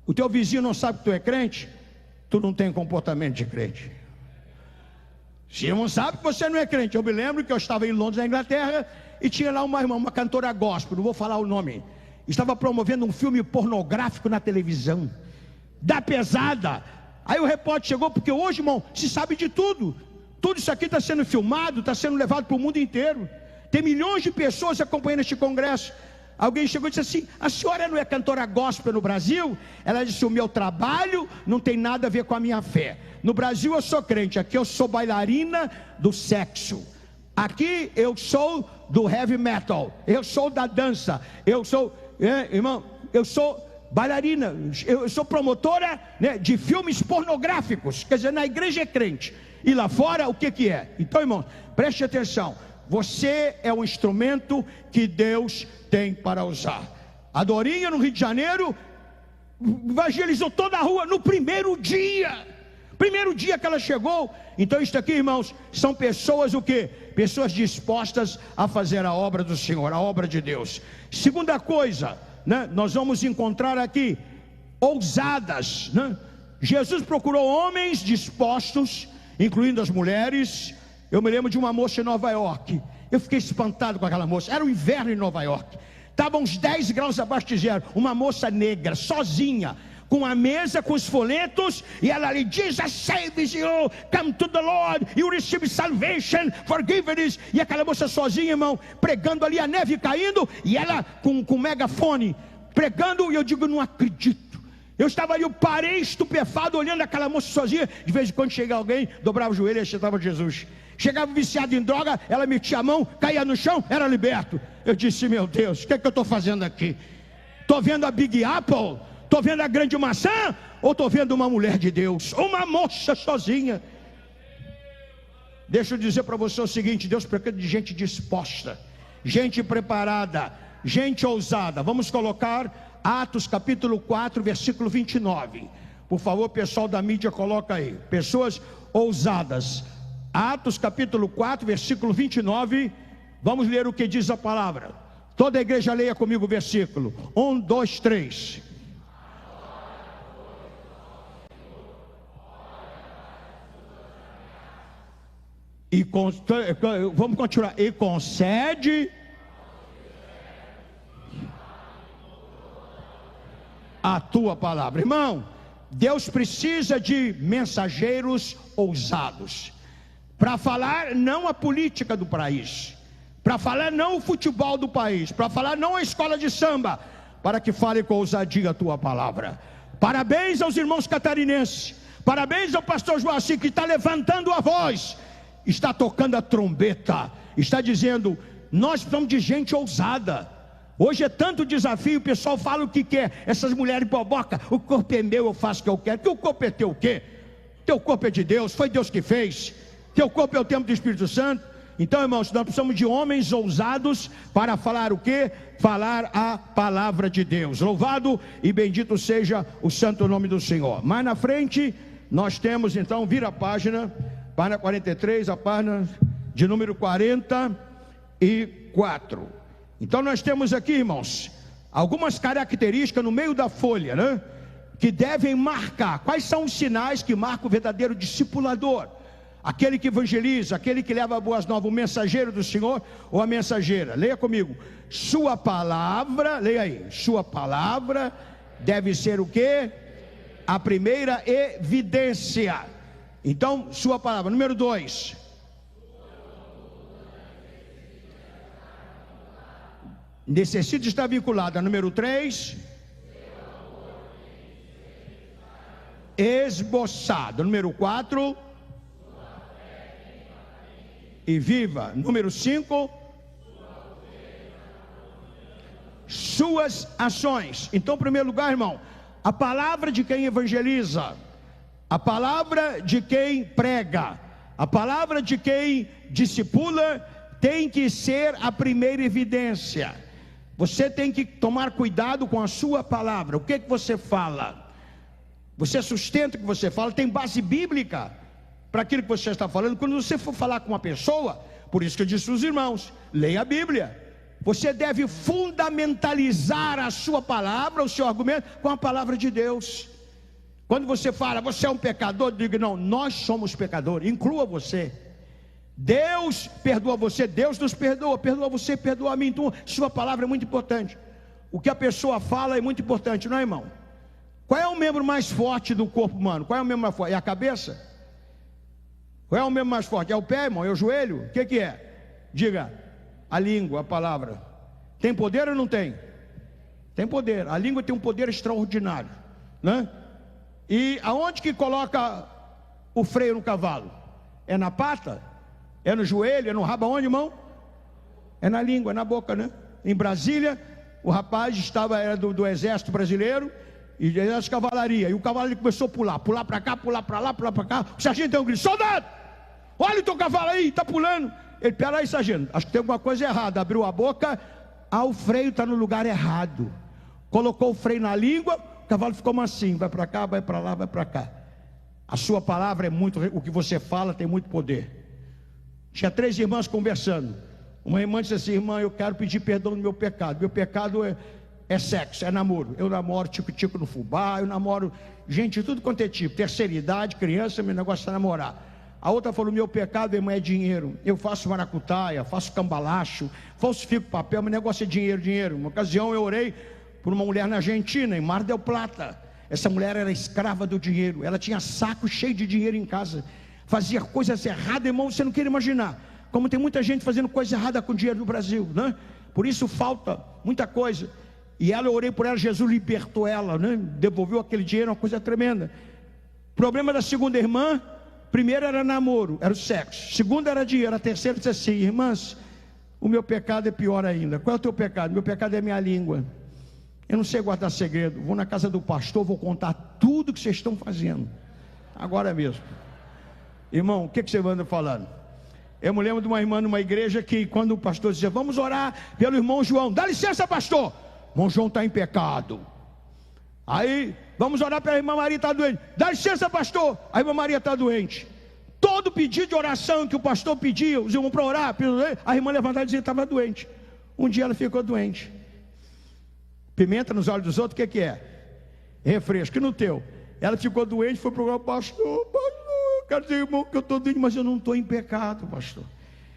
o teu vizinho não sabe que tu é crente, tu não tem comportamento de crente. Se não sabe que você não é crente. Eu me lembro que eu estava em Londres, na Inglaterra, e tinha lá uma irmã, uma cantora gospel, não vou falar o nome, estava promovendo um filme pornográfico na televisão, da pesada. Aí o repórter chegou, porque hoje, irmão, se sabe de tudo. Tudo isso aqui está sendo filmado, está sendo levado para o mundo inteiro. Tem milhões de pessoas acompanhando este congresso. Alguém chegou e disse assim, a senhora não é cantora gospel no Brasil? Ela disse, o meu trabalho não tem nada a ver com a minha fé. No Brasil eu sou crente, aqui eu sou bailarina do sexo. Aqui eu sou do heavy metal, eu sou da dança, eu sou, irmão, eu sou bailarina, eu sou promotora, né, de filmes pornográficos. Quer dizer, na igreja é crente, e lá fora o que é? Então, irmão, preste atenção. Você é um instrumento que Deus tem para usar. A Dorinha no Rio de Janeiro evangelizou toda a rua no primeiro dia. Primeiro dia que ela chegou. Então isso aqui, irmãos, são pessoas o quê? Pessoas dispostas a fazer a obra do Senhor, a obra de Deus. Segunda coisa, né, nós vamos encontrar aqui ousadas, né? Jesus procurou homens dispostos, incluindo as mulheres. Eu me lembro de uma moça em Nova York. Eu fiquei espantado com aquela moça. Era o inverno em Nova York. Estava uns 10 graus abaixo de zero. Uma moça negra, sozinha, com a mesa, com os folhetos. E ela ali, Jesus saves you, come to the Lord, you receive salvation, forgiveness. E aquela moça sozinha, irmão, pregando ali, a neve caindo. E ela com megafone, pregando, e eu digo, não acredito. Eu estava ali, eu parei estupefado, olhando aquela moça sozinha. De vez em quando chegava alguém, dobrava o joelho e aceitava Jesus. Chegava viciado em droga, ela metia a mão, caía no chão, era liberto. Eu disse, meu Deus, o que é que eu estou fazendo aqui? Estou vendo a Big Apple? Estou vendo a grande maçã? Ou estou vendo uma mulher de Deus? Uma moça sozinha? Deixa eu dizer para você o seguinte: Deus precisa de gente disposta, gente preparada, gente ousada. Vamos colocar Atos capítulo 4, versículo 29. Por favor, pessoal da mídia, coloca aí. Pessoas ousadas. Atos capítulo 4, versículo 29. Vamos ler o que diz a palavra. Toda a igreja leia comigo o versículo. 1, 2, 3. Vamos continuar. E concede a tua palavra. Irmão, Deus precisa de mensageiros ousados para falar não a política do país, para falar não o futebol do país, para falar não a escola de samba, para que fale com ousadia a tua palavra. Parabéns aos irmãos catarinenses, parabéns ao pastor Joacir, que está levantando a voz, está tocando a trombeta, está dizendo, nós precisamos de gente ousada. Hoje é tanto desafio, o pessoal fala o que quer, essas mulheres boboca, o corpo é meu, eu faço o que eu quero. Teu corpo é teu o quê? Teu corpo é de Deus, foi Deus que fez. Teu corpo é o templo do Espírito Santo. Então, irmãos, nós precisamos de homens ousados para falar o quê? Falar a palavra de Deus. Louvado e bendito seja o santo nome do Senhor. Mais na frente, nós temos então, vira a página 43, a página de número 44. Então nós temos aqui, irmãos, algumas características no meio da folha, né? Que devem marcar. Quais são os sinais que marcam o verdadeiro discipulador? Aquele que evangeliza, aquele que leva boas novas, o mensageiro do Senhor ou a mensageira. Leia comigo. Sua palavra, leia aí. Sua palavra deve ser o quê? A primeira evidência. Então, sua palavra. Número 2. Necessita estar vinculada. Número 3. Esboçado. Número 4. E viva. Número 5. Suas ações. Então, em primeiro lugar, irmão, a palavra de quem evangeliza, a palavra de quem prega, a palavra de quem discipula tem que ser a primeira evidência. Você tem que tomar cuidado com a sua palavra. O que você fala? Você sustenta o que você fala? Tem base bíblica para aquilo que você está falando? Quando você for falar com uma pessoa, por isso que eu disse aos irmãos, leia a Bíblia. Você deve fundamentalizar a sua palavra, o seu argumento, com a palavra de Deus. Quando você fala, você é um pecador, diga, não, nós somos pecadores, inclua você. Deus perdoa você, Deus nos perdoa, perdoa você, perdoa a mim. Então, sua palavra é muito importante. O que a pessoa fala é muito importante, não é, irmão? Qual é o membro mais forte do corpo humano? Qual é o membro mais forte? É a cabeça? Qual é o membro mais forte? É o pé, irmão? É o joelho? O que é? Diga, a língua, a palavra. Tem poder ou não tem? Tem poder. A língua tem um poder extraordinário, né? E aonde que coloca o freio no cavalo? É na pata? É no joelho? É no rabo? Aonde, irmão? É na língua, é na boca, né? Em Brasília, o rapaz era do exército brasileiro, e era de cavalaria, e o cavalo começou a pular para cá, pular para lá, pular para cá. O sargento deu um grito, soldado, olha o teu cavalo aí, está pulando. Ele, peraí, sargento, acho que tem alguma coisa errada. Abriu a boca, o freio está no lugar errado. Colocou o freio na língua, o cavalo ficou mansinho, vai para cá, vai para lá, vai para cá. A sua palavra é muito, o que você fala tem muito poder. Tinha 3 irmãs conversando. Uma irmã disse assim, irmã, eu quero pedir perdão do meu pecado. Meu pecado é sexo, é namoro. Eu namoro tico-tico no fubá, eu namoro gente de tudo quanto é tipo. Terceira idade, criança, meu negócio é namorar. A outra falou, meu pecado, irmã, é dinheiro. Eu faço maracutaia, faço cambalacho, falsifico papel, meu negócio é dinheiro, dinheiro. Uma ocasião eu orei por uma mulher na Argentina, em Mar del Plata. Essa mulher era escrava do dinheiro. Ela tinha saco cheio de dinheiro em casa. Fazia coisas erradas, irmão, você não quer imaginar. Como tem muita gente fazendo coisa errada com dinheiro no Brasil, né? Por isso falta muita coisa. E ela, eu orei por ela, Jesus libertou ela, né? Devolveu aquele dinheiro, uma coisa tremenda. Problema da segunda irmã: primeiro era namoro, era o sexo. Segundo era dinheiro. A terceira disse assim: irmãs, o meu pecado é pior ainda. Qual é o teu pecado? Meu pecado é minha língua. Eu não sei guardar segredo. Vou na casa do pastor, vou contar tudo que vocês estão fazendo. Agora mesmo. Irmão, o que você anda falando? Eu me lembro de uma irmã numa igreja que, quando o pastor dizia: vamos orar pelo irmão João. Dá licença, pastor. Irmão João está em pecado. Aí, vamos orar pela irmã Maria, está doente. Dá licença, pastor. A irmã Maria está doente. Todo pedido de oração que o pastor pedia, os irmãos para orar, a irmã levantava e dizia que estava doente. Um dia ela ficou doente. Pimenta nos olhos dos outros, o que é? Refresco. E no teu? Ela ficou doente, foi para o pastor: eu quero dizer, irmão, que eu estou doente, mas eu não estou em pecado, pastor.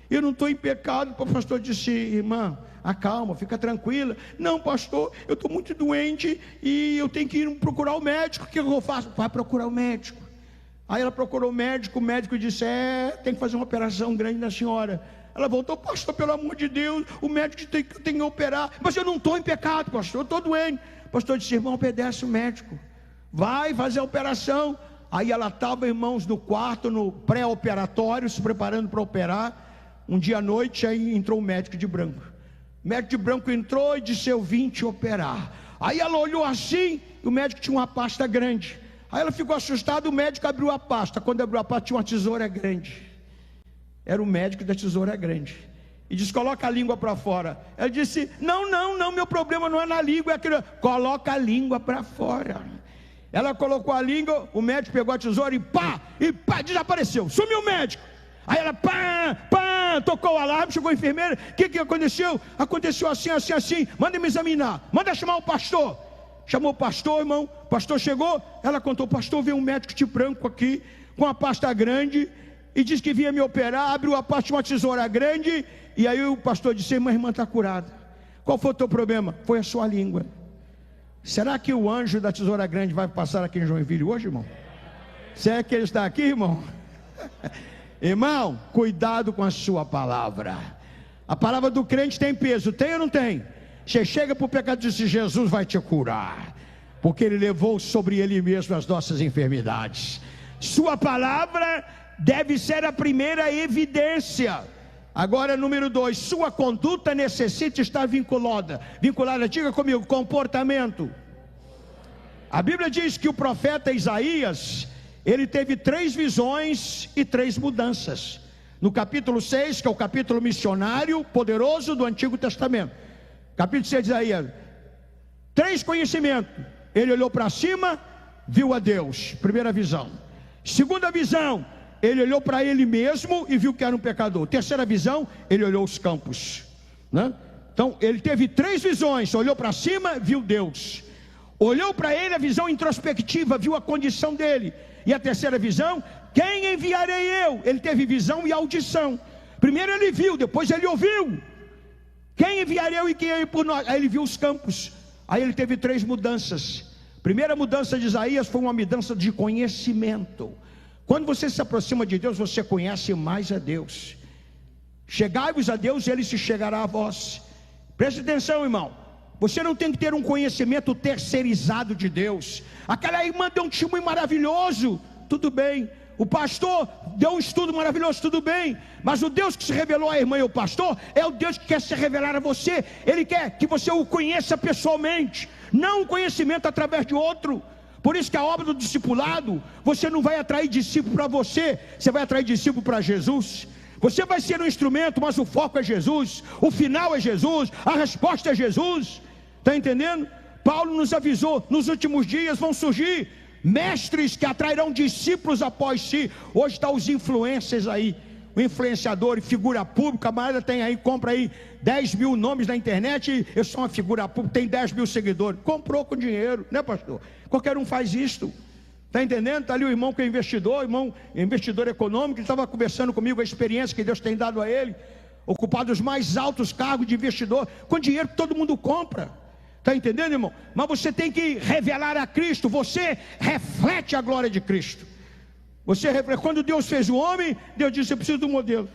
Eu não estou em pecado. O pastor disse: irmã, acalma, fica tranquila. Não, pastor, eu estou muito doente e eu tenho que ir procurar o médico. O que eu faço? Vai procurar o médico. Aí ela procurou o médico disse: tem que fazer uma operação grande na senhora. Ela voltou: pastor, pelo amor de Deus, o médico tem que operar. Mas eu não estou em pecado, pastor, eu estou doente. O pastor disse: irmão, obedece o médico, vai fazer a operação. Aí ela estava, irmãos, no quarto, no pré-operatório, se preparando para operar. Um dia à noite, aí entrou o médico de branco. O médico de branco entrou e disse: eu vim te operar. Aí ela olhou assim, e o médico tinha uma pasta grande. Aí ela ficou assustada, o médico abriu a pasta. Quando abriu a pasta, tinha uma tesoura grande. Era o médico da tesoura grande. E disse: coloca a língua para fora. Ela disse: não, meu problema não é na língua, é aquilo. Coloca a língua para fora. Ela colocou a língua, o médico pegou a tesoura e pá, desapareceu, sumiu o médico. Aí ela, tocou o alarme, chegou a enfermeira. O que aconteceu? Aconteceu assim, manda me examinar, manda chamar o pastor. Chamou o pastor, irmão, o pastor chegou. Ela contou: pastor, veio um médico de branco aqui, com a pasta grande, e disse que vinha me operar. Abriu a pasta, uma tesoura grande. E aí o pastor disse: minha irmã está curada. Qual foi o teu problema? Foi a sua língua. Será que o anjo da tesoura grande vai passar aqui em Joinville hoje, irmão? Será que ele está aqui, irmão? Irmão, cuidado com a sua palavra. A palavra do crente tem peso, tem ou não tem? Você chega para o pecado e diz: Jesus vai te curar, porque Ele levou sobre Ele mesmo as nossas enfermidades. Sua palavra deve ser a primeira evidência. Agora, número 2, sua conduta necessita estar vinculada, diga comigo, comportamento. A Bíblia diz que o profeta Isaías, ele teve 3 visões e 3 mudanças. No capítulo 6, que é o capítulo missionário poderoso do Antigo Testamento, capítulo 6 de Isaías, 3 conhecimentos. Ele olhou para cima, viu a Deus, primeira visão. Segunda visão, ele olhou para ele mesmo e viu que era um pecador. Terceira visão, ele olhou os campos, né? Então ele teve 3 visões: olhou para cima, viu Deus. Olhou para ele, a visão introspectiva, viu a condição dele. E a terceira visão: quem enviarei eu? Ele teve visão e audição. Primeiro ele viu, depois ele ouviu. Quem enviarei eu e quem é por nós? Aí ele viu os campos. Aí ele teve 3 mudanças. Primeira mudança de Isaías foi uma mudança de conhecimento. Quando você se aproxima de Deus, você conhece mais a Deus. Chegai-vos a Deus e Ele se chegará a vós. Preste atenção, irmão. Você não tem que ter um conhecimento terceirizado de Deus. Aquela irmã deu um testemunho maravilhoso, tudo bem. O pastor deu um estudo maravilhoso, tudo bem. Mas o Deus que se revelou à irmã e ao pastor é o Deus que quer se revelar a você. Ele quer que você o conheça pessoalmente, não o conhecimento através de outro. Por isso que a obra do discipulado, você não vai atrair discípulo para você, você vai atrair discípulo para Jesus. Você vai ser um instrumento, mas o foco é Jesus, o final é Jesus, a resposta é Jesus. Está entendendo? Paulo nos avisou: nos últimos dias vão surgir mestres que atrairão discípulos após si. Hoje está os influencers aí, o influenciador e figura pública. A maioria tem aí, compra aí 10 mil nomes na internet. Eu sou uma figura pública, tem 10 mil seguidores. Comprou com dinheiro, né, pastor? Qualquer um faz isto. Está entendendo? Está ali o irmão que é investidor econômico. Ele estava conversando comigo a experiência que Deus tem dado a ele, ocupado os mais altos cargos de investidor, com dinheiro que todo mundo compra. Está entendendo, irmão? Mas você tem que revelar a Cristo. Você reflete a glória de Cristo. Quando Deus fez o homem, Deus disse: eu preciso de um modelo.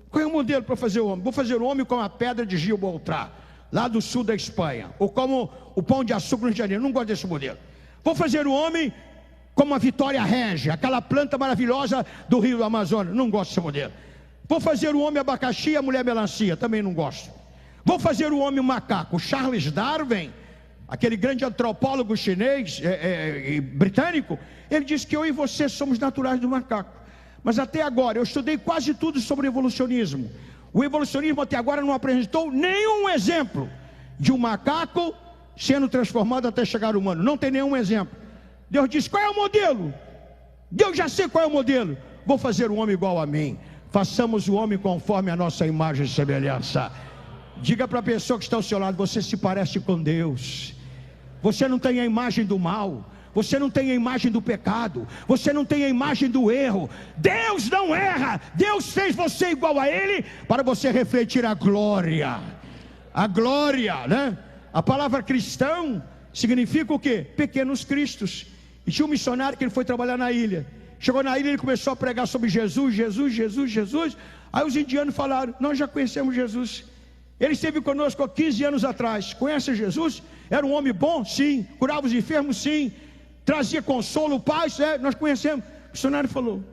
Qual é o modelo para fazer o homem? Vou fazer o homem com a pedra de Gibraltar. lá do sul da Espanha, ou como o Pão de Açúcar no Rio de Janeiro. Não gosto desse modelo. Vou fazer o homem como a Vitória Régia, aquela planta maravilhosa do Rio do Amazonas. Não gosto desse modelo. Vou fazer o homem abacaxi e a mulher melancia. Também não gosto. Vou fazer o homem macaco. Charles Darwin, aquele grande antropólogo chinês, britânico, ele disse que eu e você somos naturais do macaco. Mas até agora, eu estudei quase tudo sobre evolucionismo. O evolucionismo até agora não apresentou nenhum exemplo de um macaco sendo transformado até chegar ao humano. Não tem nenhum exemplo. Deus disse, qual é o modelo? Deus já sei qual é o modelo. Vou fazer um homem igual a mim. Façamos o homem conforme a nossa imagem e semelhança. Diga para a pessoa que está ao seu lado, você se parece com Deus. Você não tem a imagem do mal. Você não tem a imagem do pecado. Você não tem a imagem do erro. Deus não erra. Deus fez você igual a Ele para você refletir a glória. A glória, né? A palavra cristão significa o quê? Pequenos cristos. E tinha um missionário que ele foi trabalhar na ilha. Chegou na ilha e ele começou a pregar sobre Jesus, Jesus, Jesus, Jesus. Aí os indianos falaram, nós já conhecemos Jesus. Ele esteve conosco há 15 anos atrás. Conhece Jesus? Era um homem bom? Sim. Curava os enfermos? Sim. Trazia consolo, paz? Nós conhecemos. O missionário falou,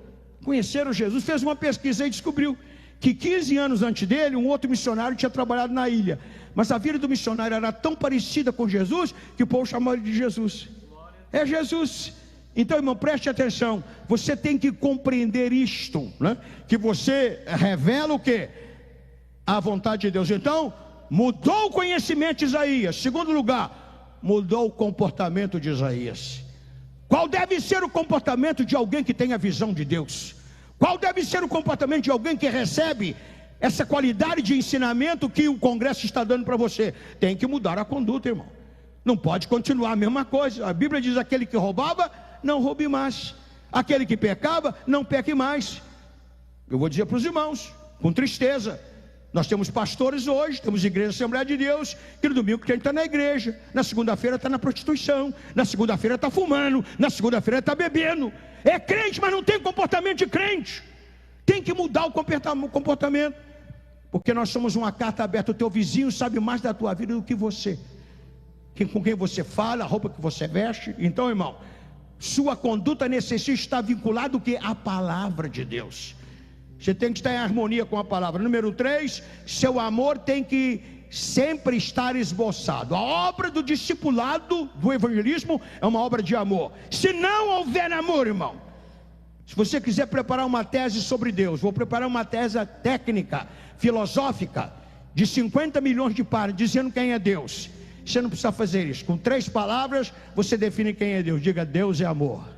conheceram Jesus? Fez uma pesquisa e descobriu que 15 anos antes dele, um outro missionário tinha trabalhado na ilha. Mas a vida do missionário era tão parecida com Jesus, que o povo chamou ele de Jesus. É Jesus. Então, irmão, preste atenção. Você tem que compreender isto, né? Que você revela o quê? A vontade de Deus. Então, mudou o conhecimento de Isaías. Segundo lugar, mudou o comportamento de Isaías. Qual deve ser o comportamento de alguém que tem a visão de Deus? Qual deve ser o comportamento de alguém que recebe essa qualidade de ensinamento que o Congresso está dando para você? Tem que mudar a conduta, irmão. Não pode continuar a mesma coisa. A Bíblia diz, aquele que roubava, não roube mais. Aquele que pecava, não peque mais. Eu vou dizer para os irmãos, com tristeza, nós temos pastores hoje, temos igreja Assembleia de Deus, que no domingo que a gente está na igreja, na segunda-feira está na prostituição, na segunda-feira está fumando, na segunda-feira está bebendo. É crente, mas não tem comportamento de crente. Tem que mudar o comportamento, porque nós somos uma carta aberta. O teu vizinho sabe mais da tua vida do que você, com quem você fala, a roupa que você veste. Então, irmão, sua conduta necessita estar vinculada ao que? A palavra de Deus. Você tem que estar em harmonia com a palavra. Número 3, seu amor tem que sempre estar esboçado. A obra do discipulado, do evangelismo, é uma obra de amor. Se não houver amor, irmão, se você quiser preparar uma tese sobre Deus, vou preparar uma tese técnica, filosófica, de 50 milhões de páginas, dizendo quem é Deus. Você não precisa fazer isso. Com 3 palavras, você define quem é Deus. Diga, Deus é amor.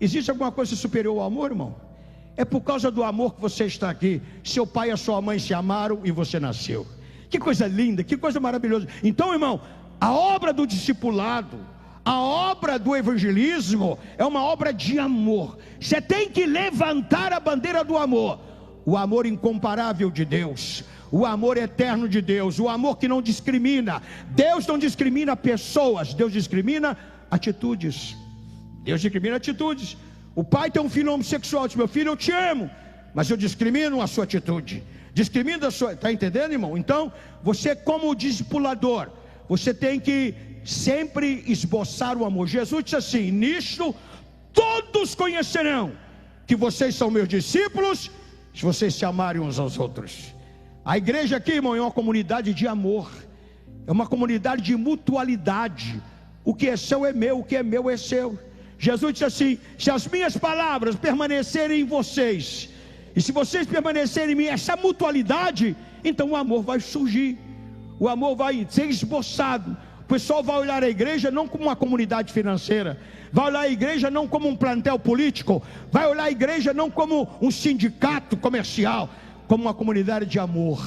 Existe alguma coisa superior ao amor, irmão? É por causa do amor que você está aqui. Seu pai e a sua mãe se amaram e você nasceu. Que coisa linda, que coisa maravilhosa. Então, irmão, a obra do discipulado, a obra do evangelismo é uma obra de amor. Você tem que levantar a bandeira do amor. O amor incomparável de Deus, o amor eterno de Deus, o amor que não discrimina. Deus não discrimina pessoas, Deus discrimina atitudes. Deus discrimina atitudes. O pai tem um filho homossexual, diz, meu filho, eu te amo, mas eu discrimino a sua atitude, discrimino a sua, está entendendo, irmão? Então, você como discipulador, você tem que sempre esboçar o amor. Jesus disse assim, nisto todos conhecerão que vocês são meus discípulos, se vocês se amarem uns aos outros. A igreja aqui, irmão, é uma comunidade de amor, é uma comunidade de mutualidade. O que é seu é meu, o que é meu é seu. Jesus disse assim, se as minhas palavras permanecerem em vocês, e se vocês permanecerem em mim, essa mutualidade, então o amor vai surgir, o amor vai ser esboçado. O pessoal vai olhar a igreja não como uma comunidade financeira, vai olhar a igreja não como um plantel político, vai olhar a igreja não como um sindicato comercial, como uma comunidade de amor,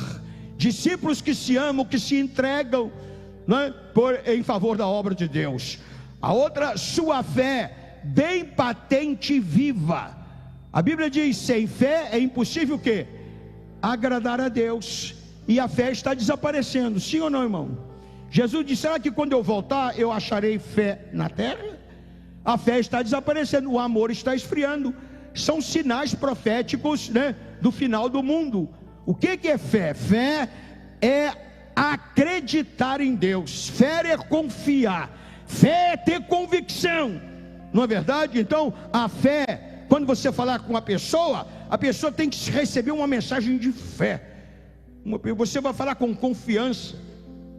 discípulos que se amam, que se entregam, né, em favor da obra de Deus. A outra, sua fé bem patente e viva. A Bíblia diz, sem fé é impossível o quê? Agradar a Deus. E a fé está desaparecendo, sim ou não, irmão? Jesus disse, será que quando eu voltar eu acharei fé na terra? A fé está desaparecendo, o amor está esfriando. São sinais proféticos, né, do final do mundo. O que é fé? Fé é a acreditar em Deus. Fé é confiar, fé é ter convicção, não é verdade? Então a fé, quando você falar com a pessoa tem que receber uma mensagem de fé. Você vai falar com confiança,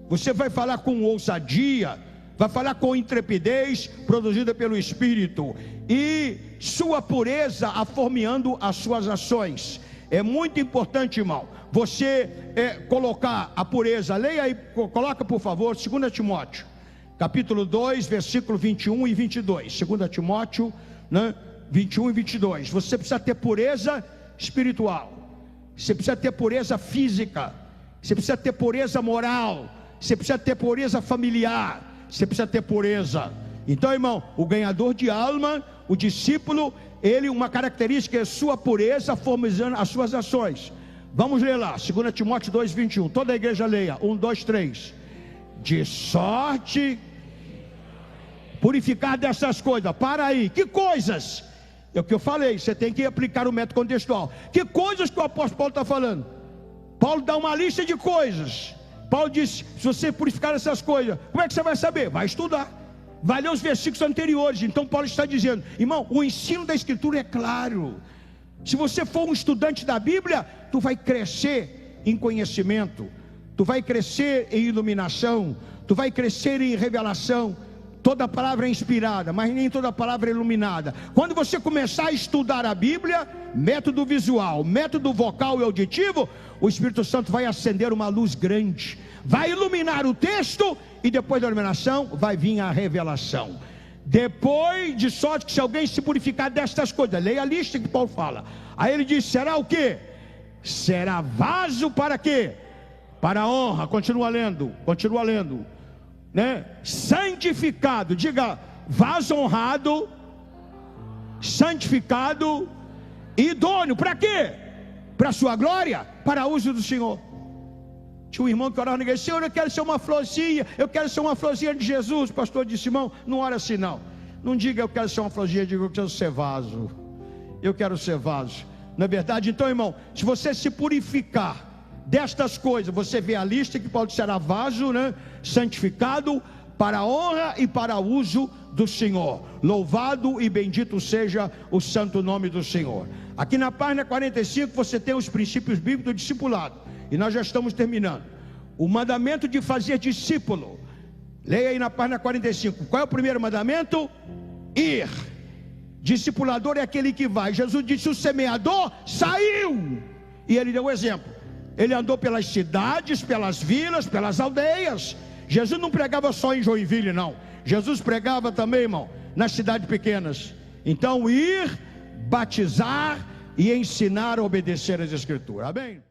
você vai falar com ousadia, vai falar com intrepidez produzida pelo Espírito, e sua pureza aformeando as suas ações. É muito importante, irmão, você colocar a pureza. Leia aí, coloca por favor 2 Timóteo capítulo 2, versículo 21 e 22. 2 Timóteo, 21 e 22. Você precisa ter pureza espiritual, você precisa ter pureza física, você precisa ter pureza moral, você precisa ter pureza familiar, você precisa ter pureza. Então, irmão, o ganhador de alma, o discípulo, ele, uma característica é sua pureza formando as suas ações. Vamos ler lá, 2 Timóteo 2, 21. Toda a igreja leia, 1, 2, 3. De sorte, purificar dessas coisas. Para aí, que coisas? É o que eu falei, você tem que aplicar o método contextual. Que coisas que o apóstolo Paulo está falando? Paulo dá uma lista de coisas. Paulo diz, se você purificar essas coisas, como é que você vai saber? Vai estudar, vai ler os versículos anteriores. Então Paulo está dizendo, irmão, o ensino da Escritura é claro. Se você for um estudante da Bíblia, tu vai crescer em conhecimento, tu vai crescer em iluminação, tu vai crescer em revelação. Toda palavra é inspirada, mas nem toda palavra é iluminada. Quando você começar a estudar a Bíblia, método visual, método vocal e auditivo, o Espírito Santo vai acender uma luz grande, vai iluminar o texto, e depois da iluminação vai vir a revelação. Depois, de sorte que se alguém se purificar destas coisas, leia a lista que Paulo fala. Aí ele diz, será o quê? Será vaso para quê? Para a honra. Continua lendo, né? Santificado, diga, vaso honrado, santificado, idôneo, para quê? Para a sua glória, para uso do Senhor. Tinha um irmão que orava na igreja, Senhor, eu quero ser uma florzinha, eu quero ser uma florzinha de Jesus. O pastor disse, irmão, não ora assim não. Não diga eu quero ser uma florzinha, diga eu quero ser vaso. Eu quero ser vaso. Não é verdade? Então, irmão, se você se purificar destas coisas, você vê a lista que pode ser a vaso, né? Santificado para a honra e para o uso do Senhor. Louvado e bendito seja o santo nome do Senhor. Aqui na página 45 você tem os princípios bíblicos do discipulado. E nós já estamos terminando. O mandamento de fazer discípulo. Leia aí na página 45. Qual é o primeiro mandamento? Ir. Discipulador é aquele que vai. Jesus disse, o semeador saiu. E ele deu o exemplo. Ele andou pelas cidades, pelas vilas, pelas aldeias. Jesus não pregava só em Joinville, não. Jesus pregava também, irmão, nas cidades pequenas. Então ir, batizar e ensinar a obedecer às Escrituras. Amém?